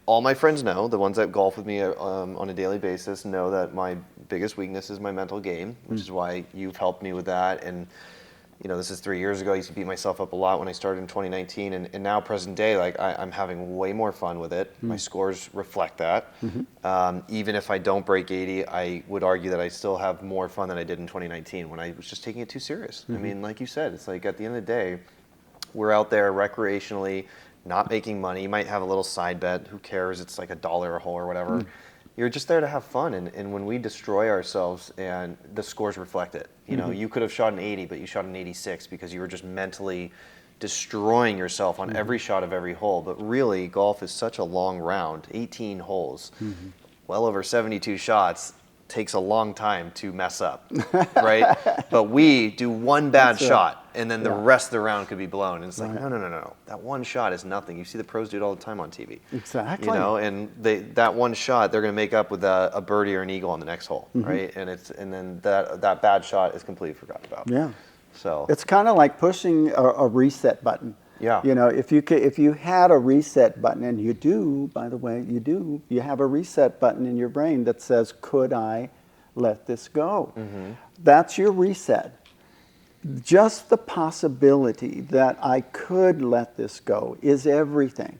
all my friends know, the ones that golf with me on a daily basis, know that my biggest weakness is my mental game, which is why you've helped me with that. And this is 3 years ago. I used to beat myself up a lot when I started in 2019, and now present day, I'm having way more fun with it. My scores reflect that. Even if I don't break 80, I would argue that I still have more fun than I did in 2019 when I was just taking it too serious. I mean, like you said, it's like at the end of the day, we're out there recreationally, not making money. You might have a little side bet. Who cares? It's like $1 a hole or whatever. You're just there to have fun. And when we destroy ourselves, and the scores reflect it. You could have shot an 80, but you shot an 86 because you were just mentally destroying yourself on every shot of every hole. But really, golf is such a long round, 18 holes, well over 72 shots. Takes a long time to mess up, right? But we do one bad shot. and then the rest of the round could be blown. And it's like, no. That one shot is nothing. You see the pros do it all the time on TV. Exactly. You know, and that one shot they're going to make up with a birdie or an eagle on the next hole, right? And then that bad shot is completely forgotten about. Yeah. So it's kind of like pushing a reset button. Yeah. You know, if you had a reset button, and you do, by the way, you have a reset button in your brain that says, could I let this go? That's your reset. Just the possibility that I could let this go is everything.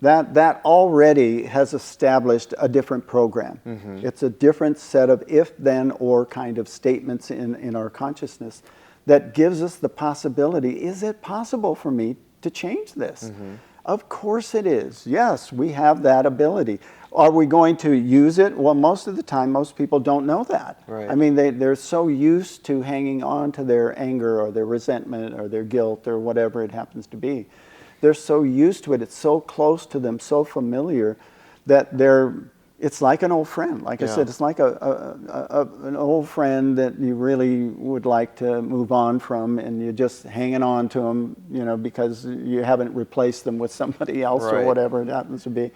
That already has established a different program. It's a different set of if, then, or kind of statements in our consciousness that gives us the possibility, is it possible for me to change this? Of course it is. Yes, we have that ability. Are we going to use it? Well, most of the time, most people don't know that. Right. I mean, they're so used to hanging on to their anger or their resentment or their guilt or whatever it happens to be. They're so used to it. It's so close to them, so familiar that it's like an old friend. Like I said, it's like an old friend that you really would like to move on from, and you're just hanging on to them, you know, because you haven't replaced them with somebody else or whatever it happens to be.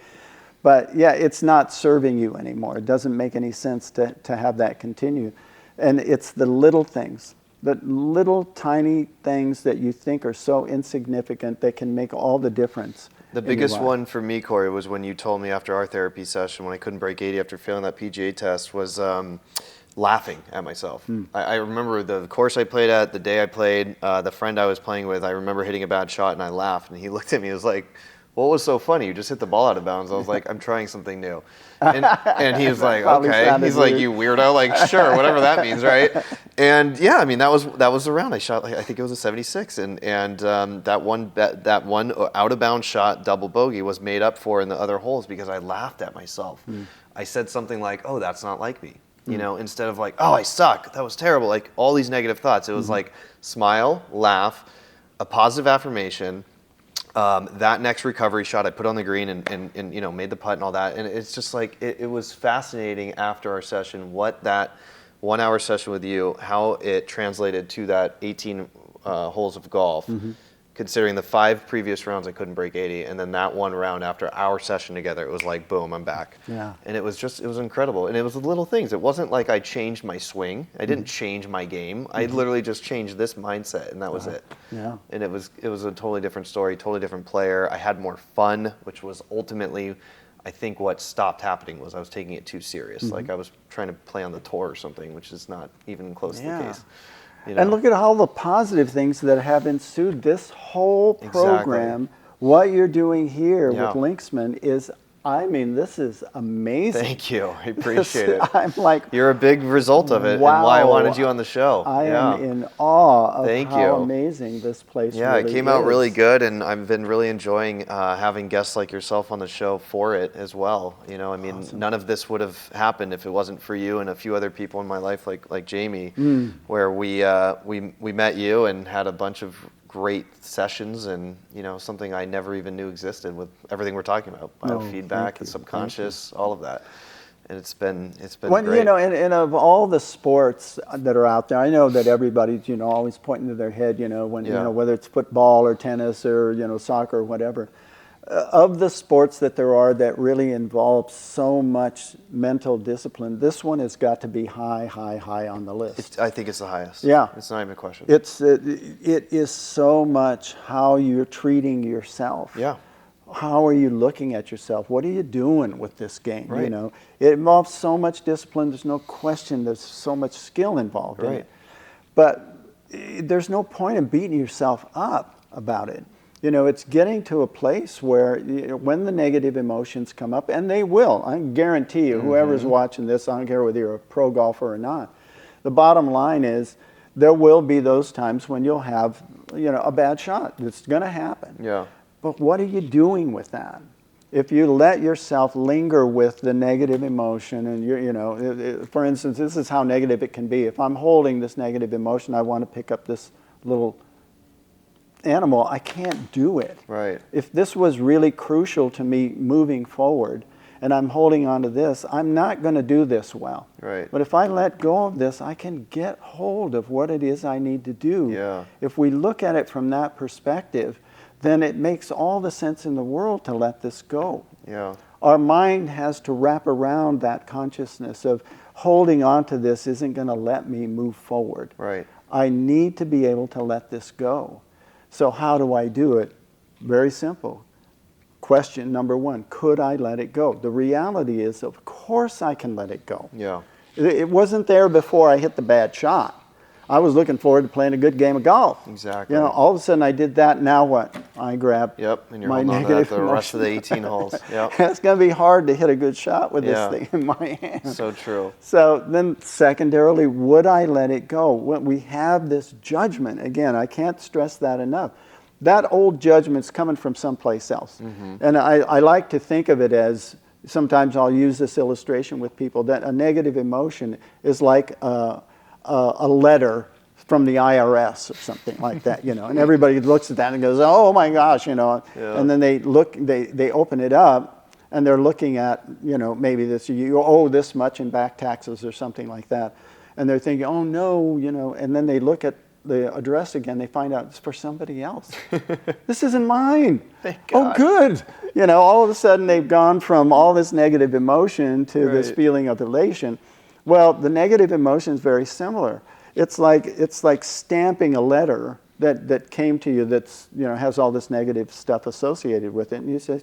But yeah, it's not serving you anymore. It doesn't make any sense to have that continue. And it's the little things, the little tiny things that you think are so insignificant that can make all the difference. The biggest one for me, Corey, was when you told me after our therapy session, when I couldn't break 80 after failing that PGA test, was laughing at myself. I remember the course I played at, the day I played, the friend I was playing with, I remember hitting a bad shot and I laughed, and he looked at me and was like, what was so funny? You just hit the ball out of bounds. I was like, I'm trying something new. And he was like, okay. He's like, you weirdo. Like, sure, whatever that means, right? And yeah, I mean, that was the round. I shot, I think it was a 76. And that one out of bounds shot, double bogey, was made up for in the other holes because I laughed at myself. I said something like, oh, that's not like me. You know, instead of like, oh, I suck. That was terrible. Like all these negative thoughts. It was like smile, laugh, a positive affirmation. That next recovery shot I put on the green and you know, made the putt and all that. And it's just like, it was fascinating after our session, what that 1 hour session with you, how it translated to that 18 holes of golf, considering the 5 previous rounds I couldn't break 80. And then that one round after our session together, it was like, boom, I'm back. Yeah. And it was incredible. And it was the little things. It wasn't like I changed my swing. I didn't change my game. I literally just changed this mindset, and that was it. Yeah. And it was a totally different story, totally different player. I had more fun, which was ultimately, I think what stopped happening was I was taking it too serious. Like I was trying to play on the tour or something, which is not even close to the case. You know? And look at all the positive things that have ensued. This whole program, what you're doing here with Linksman is, I mean, this is amazing. Thank you. I appreciate it. I'm like, you're a big result of it, wow, and why I wanted you on the show. I am in awe of how amazing this place really it came out really good, and I've been really enjoying having guests like yourself on the show for it as well. You know, I mean, none of this would have happened if it wasn't for you and a few other people in my life, like Jamie, where we met you and had a bunch of great sessions, and you know, something I never even knew existed with everything we're talking about, biofeedback, the subconscious, all of that. And it's been great. You know, and of all the sports that are out there, I know that everybody's, you know, always pointing to their head, you know, when you know, whether it's football or tennis or, you know, soccer or whatever. Of the sports that there are that really involve so much mental discipline, this one has got to be high on the list. I think it's the highest. Yeah. It's not even a question. It is so much how you're treating yourself. Yeah. How are you looking at yourself? What are you doing with this game? Right. You know, it involves so much discipline. There's no question. There's so much skill involved in it. But there's no point in beating yourself up about it. You know, it's getting to a place where when the negative emotions come up, and they will, I guarantee you, whoever's watching this, I don't care whether you're a pro golfer or not, the bottom line is there will be those times when you'll have, you know, a bad shot. It's going to happen. Yeah. But what are you doing with that? If you let yourself linger with the negative emotion, and you know, for instance, this is how negative it can be. If I'm holding this negative emotion, I want to pick up this little animal, I can't do it. Right. If this was really crucial to me moving forward, and I'm holding on to this, I'm not going to do this well. Right. But if I let go of this, I can get hold of what it is I need to do. Yeah. If we look at it from that perspective, then it makes all the sense in the world to let this go. Yeah. Our mind has to wrap around that consciousness of holding on to this isn't going to let me move forward. Right. I need to be able to let this go. So how do I do it? Very simple. Question number one, could I let it go? The reality is, of course I can let it go. Yeah. It wasn't there before I hit the bad shot. I was looking forward to playing a good game of golf. Exactly. You know, all of a sudden I did that. Now what? I grab Yep, and you're my holding on to negative that the rest of the emotion. 18 holes. Yep. It's going to be hard to hit a good shot with Yeah. this thing in my hand. So true. So then secondarily, would I let it go? When we have this judgment, again, I can't stress that enough. That old judgment's coming from someplace else. And I like to think of it as, sometimes I'll use this illustration with people, that a negative emotion is like a letter from the IRS or something like that, you know, and everybody looks at that and goes, oh my gosh, you know, and then they look, they open it up and they're looking at, you know, maybe this, you owe this much in back taxes or something like that. And they're thinking, oh no, you know, and then they look at the address again, they find out it's for somebody else. This isn't mine. Thank Oh, God. good. You know, all of a sudden they've gone from all this negative emotion to this Right. feeling of elation. Well, the negative emotion is very similar. It's like stamping a letter that came to you that's, you know, has all this negative stuff associated with it, and you say,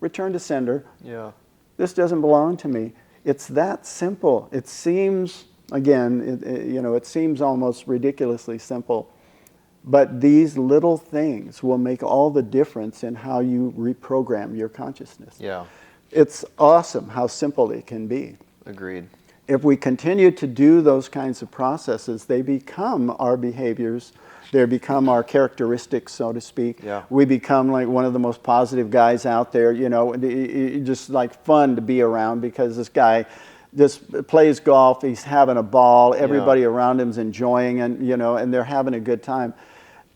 return to sender. Yeah. This doesn't belong to me. It's that simple. It seems, again, you know, it seems almost ridiculously simple, but these little things will make all the difference in how you reprogram your consciousness. Yeah. It's awesome how simple it can be. Agreed. If we continue to do those kinds of processes, they become our behaviors. They become our characteristics, so to speak. Yeah. We become like one of the most positive guys out there, you know, just like fun to be around because this guy just plays golf, he's having a ball, everybody around him's enjoying and, you know, and they're having a good time.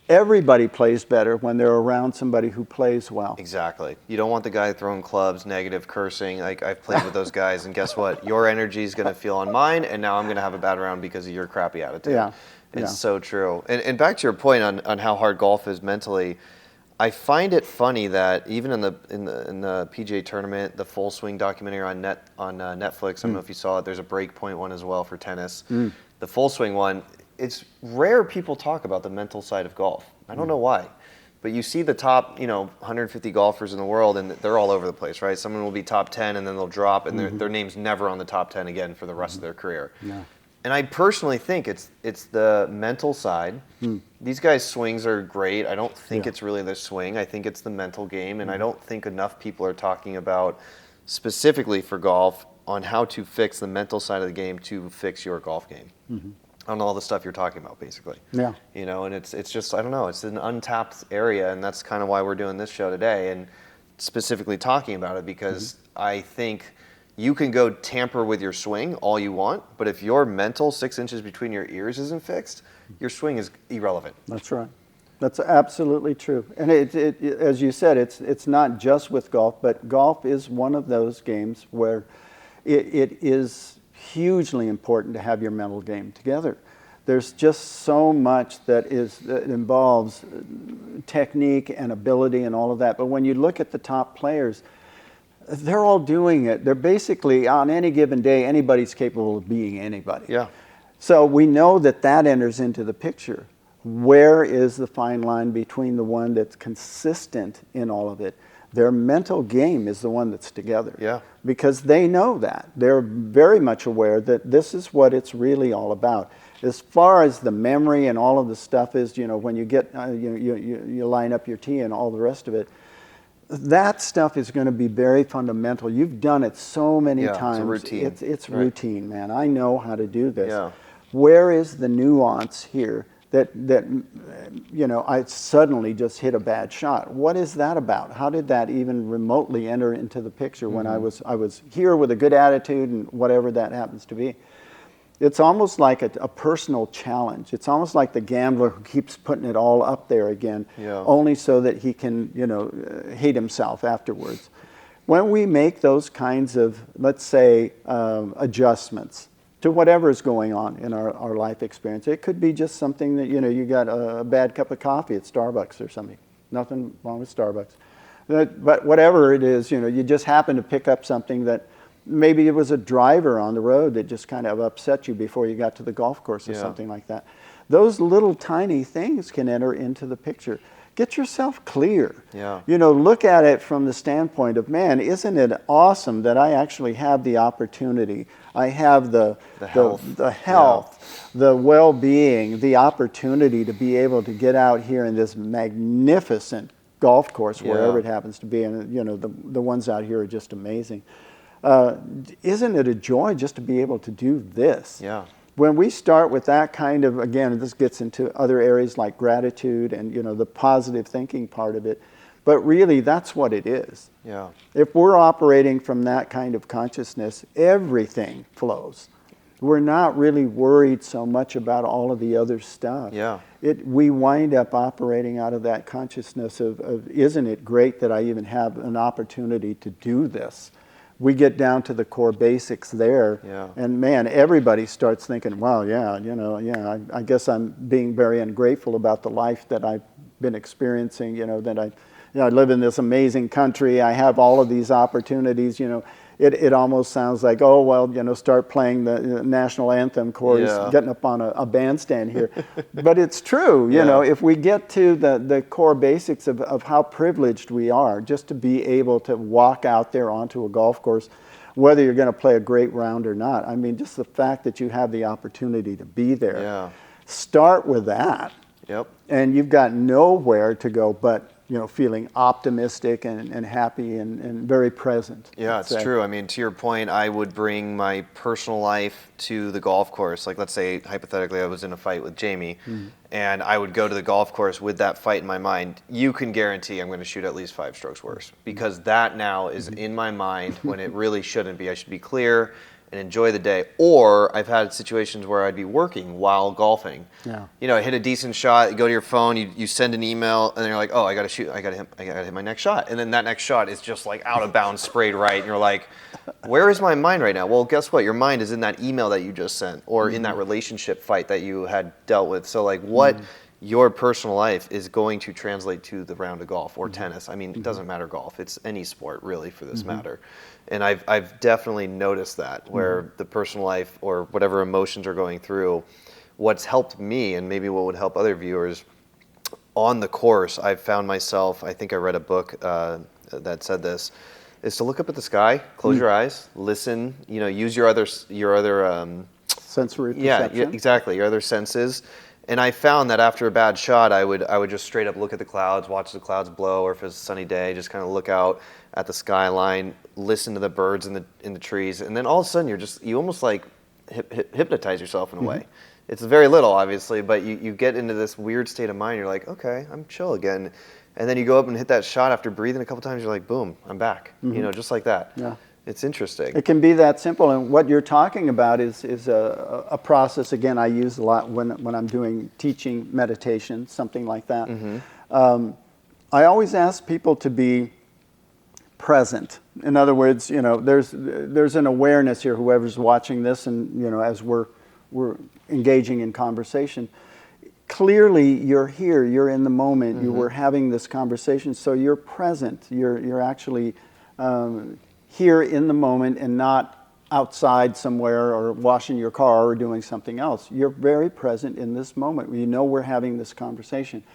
Everybody plays better when they're around somebody who plays well. Exactly. You don't want the guy throwing clubs, negative, cursing. Like, I've played with those guys, and guess what? Your energy is going to feel on mine, and now I'm going to have a bad round because of your crappy attitude. Yeah. It's so true. And back to your point on how hard golf is mentally, I find it funny that even in the PGA tournament, the Full Swing documentary on Netflix, I don't know if you saw it, there's a Breakpoint one as well for tennis. The Full Swing one, it's rare people talk about the mental side of golf. I don't know why. But you see the top, 150 golfers in the world, and they're all over the place, right? Someone will be top 10, and then they'll drop, and their name's never on the top 10 again for the rest of their career. Yeah. And I personally think it's the mental side. These guys' swings are great. I don't think it's really their swing. I think it's the mental game, and I don't think enough people are talking about, specifically for golf, on how to fix the mental side of the game to fix your golf game. On all the stuff you're talking about, basically. Yeah. And it's just, I don't know, it's an untapped area, and that's kind of why we're doing this show today, and specifically talking about it, because I think you can go tamper with your swing all you want, but if your mental 6 inches between your ears isn't fixed, your swing is irrelevant. That's right. That's absolutely true. And it as you said, it's not just with golf, but golf is one of those games where it is hugely important to have your mental game together. There's just so much that involves technique and ability and all of that. But when you look at the top players, they're all doing it. They're basically, on any given day, anybody's capable of being anybody. Yeah. So we know that enters into the picture. Where is the fine line between the one that's consistent in all of it? Their mental game is the one that's together. Yeah. Because they know that. They're very much aware that this is what it's really all about. As far as the memory and all of the stuff is, when you get, you line up your tee and all the rest of it, that stuff is going to be very fundamental. You've done it so many times. It's a routine. It's routine, man. I know how to do this. Yeah. Where is the nuance here that I suddenly just hit a bad shot? What is that about? How did that even remotely enter into the picture when I was here with a good attitude and whatever that happens to be? It's almost like a personal challenge. It's almost like the gambler who keeps putting it all up there again, only so that he can, hate himself afterwards. When we make those kinds of, let's say, adjustments to whatever is going on in our life experience, it could be just something that, you got a bad cup of coffee at Starbucks or something. Nothing wrong with Starbucks. But whatever it is, you just happen to pick up something that maybe it was a driver on the road that just kind of upset you before you got to the golf course or something like that. Those little tiny things can enter into the picture. Get yourself clear. Yeah. Look at it from the standpoint of, man, isn't it awesome that I actually have the opportunity? I have the health, the well-being, the opportunity to be able to get out here in this magnificent golf course, wherever it happens to be. And, the ones out here are just amazing. Isn't it a joy just to be able to do this? Yeah. When we start with that kind of, again, this gets into other areas like gratitude and, the positive thinking part of it, but really that's what it is. Yeah. If we're operating from that kind of consciousness, everything flows. We're not really worried so much about all of the other stuff. Yeah. We wind up operating out of that consciousness of isn't it great that I even have an opportunity to do this? We get down to the core basics there, and man, everybody starts thinking, wow, I guess I'm being very ungrateful about the life that I've been experiencing, that I live in this amazing country, I have all of these opportunities, it almost sounds like, oh, well, start playing the national anthem, Corey's getting up on a bandstand here. But it's true, if we get to the core basics of how privileged we are just to be able to walk out there onto a golf course, whether you're going to play a great round or not. I mean, just the fact that you have the opportunity to be there. Yeah. Start with that. Yep. And you've got nowhere to go but feeling optimistic and happy and very present. Yeah, it's true. I mean, to your point, I would bring my personal life to the golf course. Like, let's say, hypothetically, I was in a fight with Jamie, and I would go to the golf course with that fight in my mind. You can guarantee I'm going to shoot at least 5 strokes worse, because that now is in my mind when it really shouldn't be. I should be clear and enjoy the day. Or I've had situations where I'd be working while golfing. Yeah. I hit a decent shot, you go to your phone, you send an email, and then you're like, oh, I gotta shoot, I gotta hit my next shot. And then that next shot is just like out of bounds, sprayed right, and you're like, where is my mind right now? Well, guess what? Your mind is in that email that you just sent, or in that relationship fight that you had dealt with. So like what your personal life is going to translate to the round of golf or tennis. I mean, it doesn't matter golf. It's any sport really for this matter. And I've definitely noticed that where the personal life or whatever emotions are going through, what's helped me and maybe what would help other viewers on the course, I've found myself, I think I read a book that said this, is to look up at the sky, close your eyes, listen, use your other sensory perception. Yeah, exactly, your other senses. And I found that after a bad shot, I would just straight up look at the clouds, watch the clouds blow, or if it's a sunny day, just kind of look out at the skyline, listen to the birds in the trees, and then all of a sudden you almost like hypnotize yourself in a way. It's very little, obviously, but you get into this weird state of mind. You're like, okay, I'm chill again, and then you go up and hit that shot after breathing a couple times. You're like, boom, I'm back. Just like that. Yeah. It's interesting. It can be that simple, and what you're talking about is a process. Again, I use a lot when I'm doing teaching meditation, something like that. I always ask people to be present. In other words, there's an awareness here. Whoever's watching this, and as we're engaging in conversation, clearly you're here. You're in the moment. You were having this conversation, so you're present. You're actually here in the moment and not outside somewhere or washing your car or doing something else. You're very present in this moment. We're having this conversation.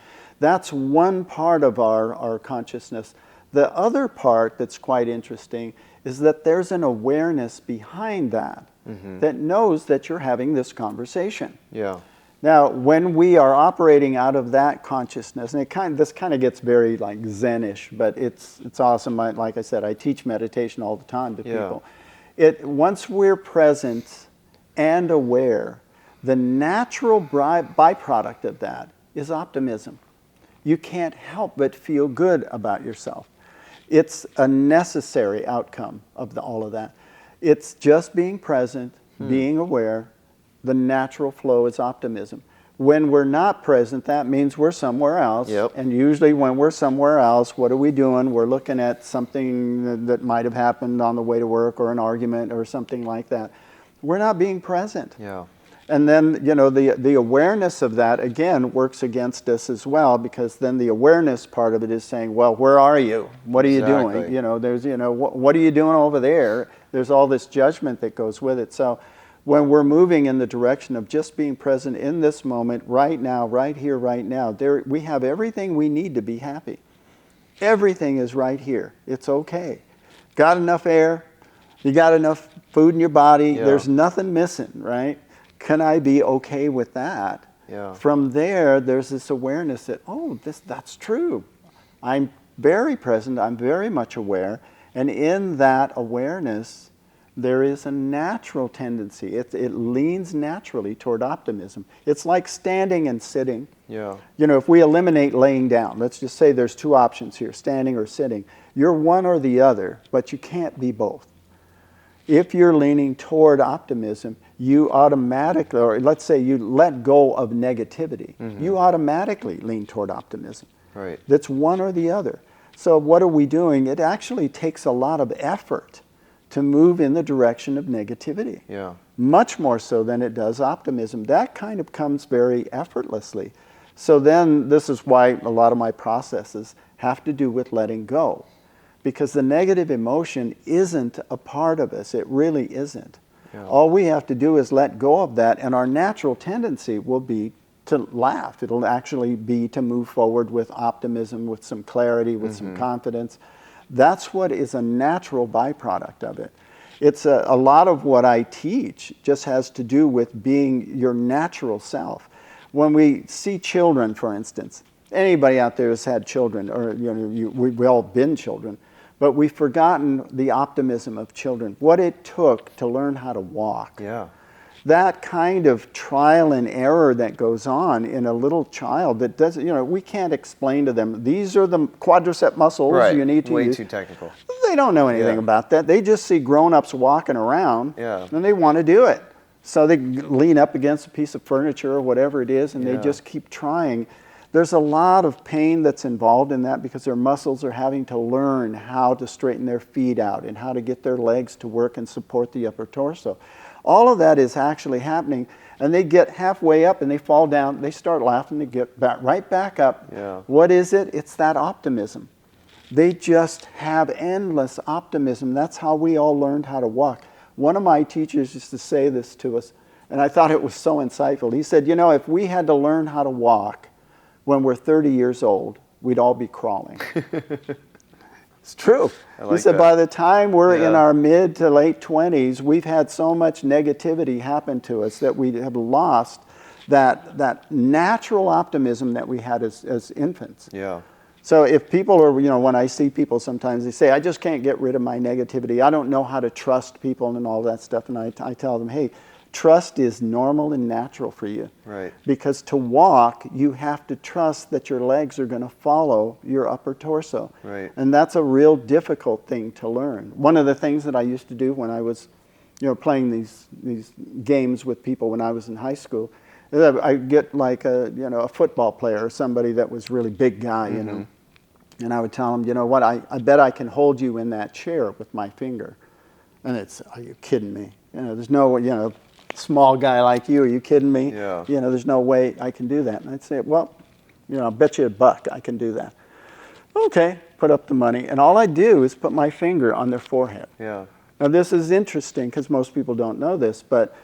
That's one part of our consciousness. The other part that's quite interesting is that there's an awareness behind that that knows that you're having this conversation. Yeah. Now, when we are operating out of that consciousness, and this kind of gets very like Zen-ish, but it's awesome. Like I said, I teach meditation all the time to people. Once we're present and aware, the natural byproduct of that is optimism. You can't help but feel good about yourself. It's a necessary outcome of all of that. It's just being present, being aware. The natural flow is optimism. When we're not present, that means we're somewhere else. Yep. And usually when we're somewhere else, what are we doing? We're looking at something that might have happened on the way to work, or an argument or something like that. We're not being present. Yeah. And then, you know, the awareness of that, again, works against us as well, because then the awareness part of it is saying, well, where are you? What are you doing? You know, there's, you know, what are you doing over there? There's all this judgment that goes with it. So when we're moving in the direction of just being present in this moment, right now, right here, right now, there, we have everything we need to be happy. Everything is right here. It's okay. Got enough air? You got enough food in your body? Yeah. There's nothing missing, right? Can I be okay with that? Yeah. From there, there's this awareness that, oh, that's true. I'm very present. I'm very much aware. And in that awareness, there is a natural tendency. It leans naturally toward optimism. It's like standing and sitting. Yeah. You know, if we eliminate laying down, let's just say there's two options here, standing or sitting. You're one or the other, but you can't be both. If you're leaning toward optimism, you automatically, or let's say you let go of negativity, you automatically lean toward optimism. Right. That's one or the other. So what are we doing? It actually takes a lot of effort to move in the direction of negativity. Yeah. Much more so than it does optimism. That kind of comes very effortlessly. So then this is why a lot of my processes have to do with letting go. Because the negative emotion isn't a part of us. It really isn't. Yeah. All we have to do is let go of that, and our natural tendency will be to laugh. It'll actually be to move forward with optimism, with some clarity, with some confidence. That's what is a natural byproduct of it. It's a lot of what I teach just has to do with being your natural self. When we see children, for instance, anybody out there who's had children, or you know, we've all been children, but we've forgotten the optimism of children, what it took to learn how to walk. Yeah. That kind of trial and error that goes on in a little child that doesn't, you know, we can't explain to them, these are the quadricep muscles you need to Way use. too technical. They don't know anything Yeah. about that. They just see grown-ups walking around, Yeah. and they want to do it. So they lean up against a piece of furniture or whatever it is, and they Yeah. just keep trying. There's a lot of pain that's involved in that because their muscles are having to learn how to straighten their feet out and how to get their legs to work and support the upper torso. All of that is actually happening, and they get halfway up and they fall down. They start laughing. They get right back up. Yeah. What is it? It's that optimism. They just have endless optimism. That's how we all learned how to walk. One of my teachers used to say this to us, and I thought it was so insightful. He said, you know, if we had to learn how to walk when we're 30 years old, we'd all be crawling. It's true. He said, by the time we're in our mid to late 20s, we've had so much negativity happen to us that we have lost that natural optimism that we had as infants. Yeah. So if people are, you know, when I see people sometimes, they say, I just can't get rid of my negativity. I don't know how to trust people and all that stuff. And I tell them, hey, trust is normal and natural for you. Right. Because to walk, you have to trust that your legs are going to follow your upper torso. Right. And that's a real difficult thing to learn. One of the things that I used to do when I was, you know, playing these games with people when I was in high school, I'd get like a football player or somebody that was really big guy, you know, and I would tell them, you know what, I bet I can hold you in that chair with my finger. And it's, are you kidding me? You know, there's no, you know, small guy like you, are you kidding me? Yeah. You know, there's no way I can do that. And I'd say, well, you know, I'll bet you $1 I can do that. Okay, put up the money. And all I do is put my finger on their forehead. Yeah. Now this is interesting because most people don't know this, but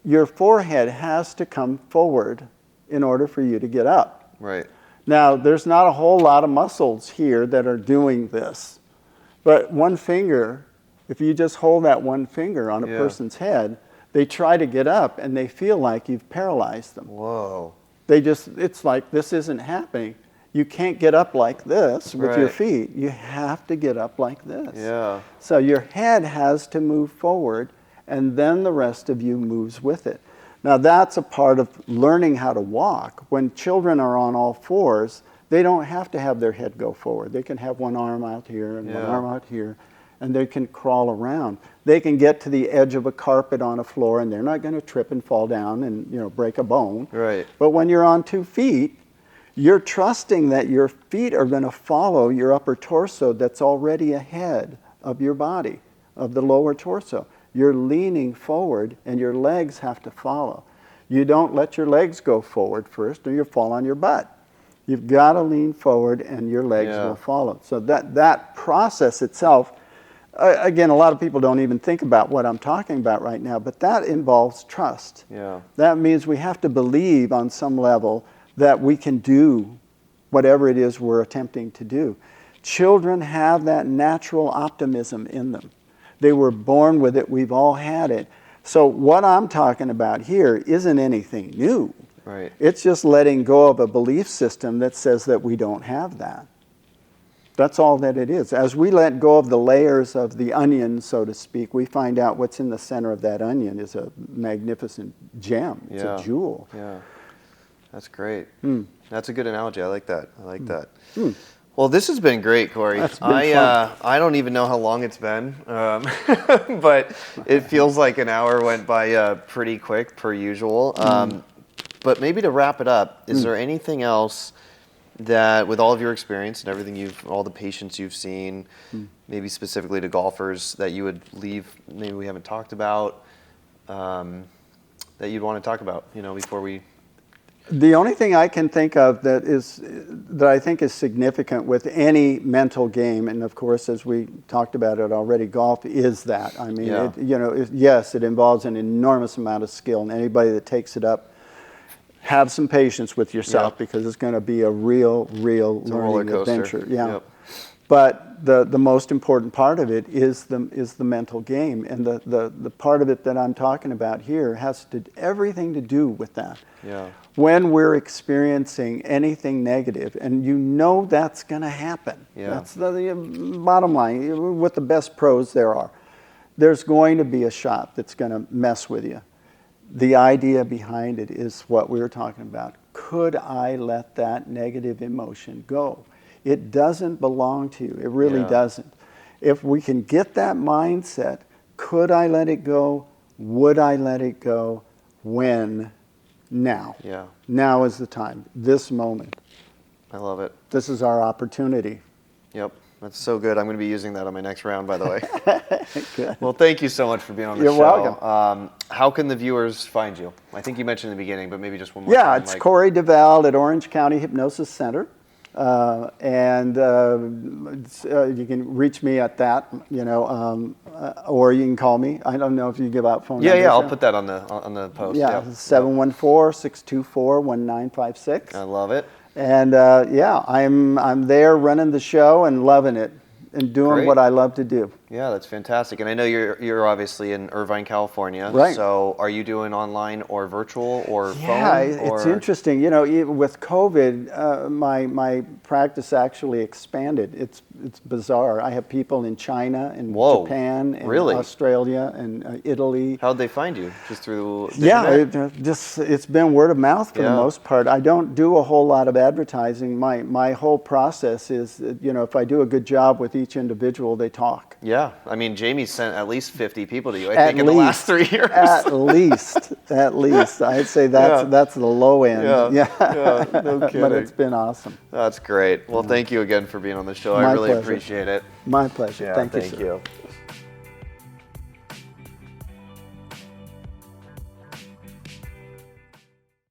your forehead has to come forward in order for you to get up. Right. Now, there's not a whole lot of muscles here that are doing this. But one finger, if you just hold that one finger on a person's head, they try to get up and they feel like you've paralyzed them. Whoa. It's like, this isn't happening. You can't get up like this with your Right. feet. You have to get up like this. Yeah. So your head has to move forward, and then the rest of you moves with it. Now that's a part of learning how to walk. When children are on all fours, they don't have to have their head go forward. They can have one arm out here and one arm out here, and they can crawl around. They can get to the edge of a carpet on a floor, and they're not going to trip and fall down and break a bone. Right. But when you're on 2 feet, you're trusting that your feet are going to follow your upper torso that's already ahead of your body, of the lower torso. You're leaning forward, and your legs have to follow. You don't let your legs go forward first, or you'll fall on your butt. You've got to lean forward, and your legs will follow. So that process itself, again, a lot of people don't even think about what I'm talking about right now, but that involves trust. Yeah. That means we have to believe on some level that we can do whatever it is we're attempting to do. Children have that natural optimism in them. They were born with it. We've all had it. So what I'm talking about here isn't anything new. Right. It's just letting go of a belief system that says that we don't have that. That's all that it is. As we let go of the layers of the onion, so to speak, we find out what's in the center of that onion is a magnificent gem. It's a jewel. Yeah. That's great. That's a good analogy. I like that. Well, this has been great, Corey. That's been fun. I don't even know how long it's been, but it feels like an hour went by pretty quick, per usual. But maybe to wrap it up, is there anything else that, with all of your experience and everything all the patients you've seen, maybe specifically to golfers, that you would leave, maybe we haven't talked about, that you'd want to talk about, before we... The only thing I can think of that I think is significant with any mental game, and of course, as we talked about it already, golf is that. I mean, yes, it involves an enormous amount of skill, and anybody that takes it up, have some patience with yourself because it's going to be a real learning adventure. Yeah. Yep. But the most important part of it is the mental game, and the part of it that I'm talking about here has everything to do with that. Yeah. When we're experiencing anything negative, and that's going to happen. Yeah. That's the bottom line. With the best pros there are, there's going to be a shot that's going to mess with you. The idea behind it is what we were talking about. Could I let that negative emotion go? It doesn't belong to you. It really doesn't. If we can get that mindset, could I let it go? Would I let it go? When? Now. Yeah. Now is the time. This moment. I love it. This is our opportunity. Yep. That's so good. I'm going to be using that on my next round, by the way. Good. Well, thank you so much for being on the show. You're welcome. How can the viewers find you? I think you mentioned in the beginning, but maybe just one more Yeah, time. it's Corey DeVal at Orange County Hypnosis Center. And you can reach me at that, or you can call me. I don't know if you give out phone numbers. Yeah, I'll put that on the post. Yeah, 714-624-1956. I love it. And I'm there running the show and loving it and doing what I love to do. Yeah, that's fantastic. And I know you're obviously in Irvine, California. Right. So are you doing online or virtual or phone? Yeah, it's interesting. With COVID, my practice actually expanded. It's bizarre. I have people in China and Japan and Australia and Italy. How'd they find you? Just through the internet? It's been word of mouth for the most part. I don't do a whole lot of advertising. My whole process is, if I do a good job with each individual, they talk. Yeah, I mean, Jamie's sent at least 50 people to you, I think, in the last 3 years. At least. I'd say that's the low end. Yeah, no kidding. But it's been awesome. That's great. Well, thank you again for being on the show. I really appreciate it. My pleasure. Yeah, Thank you, thank sir. you.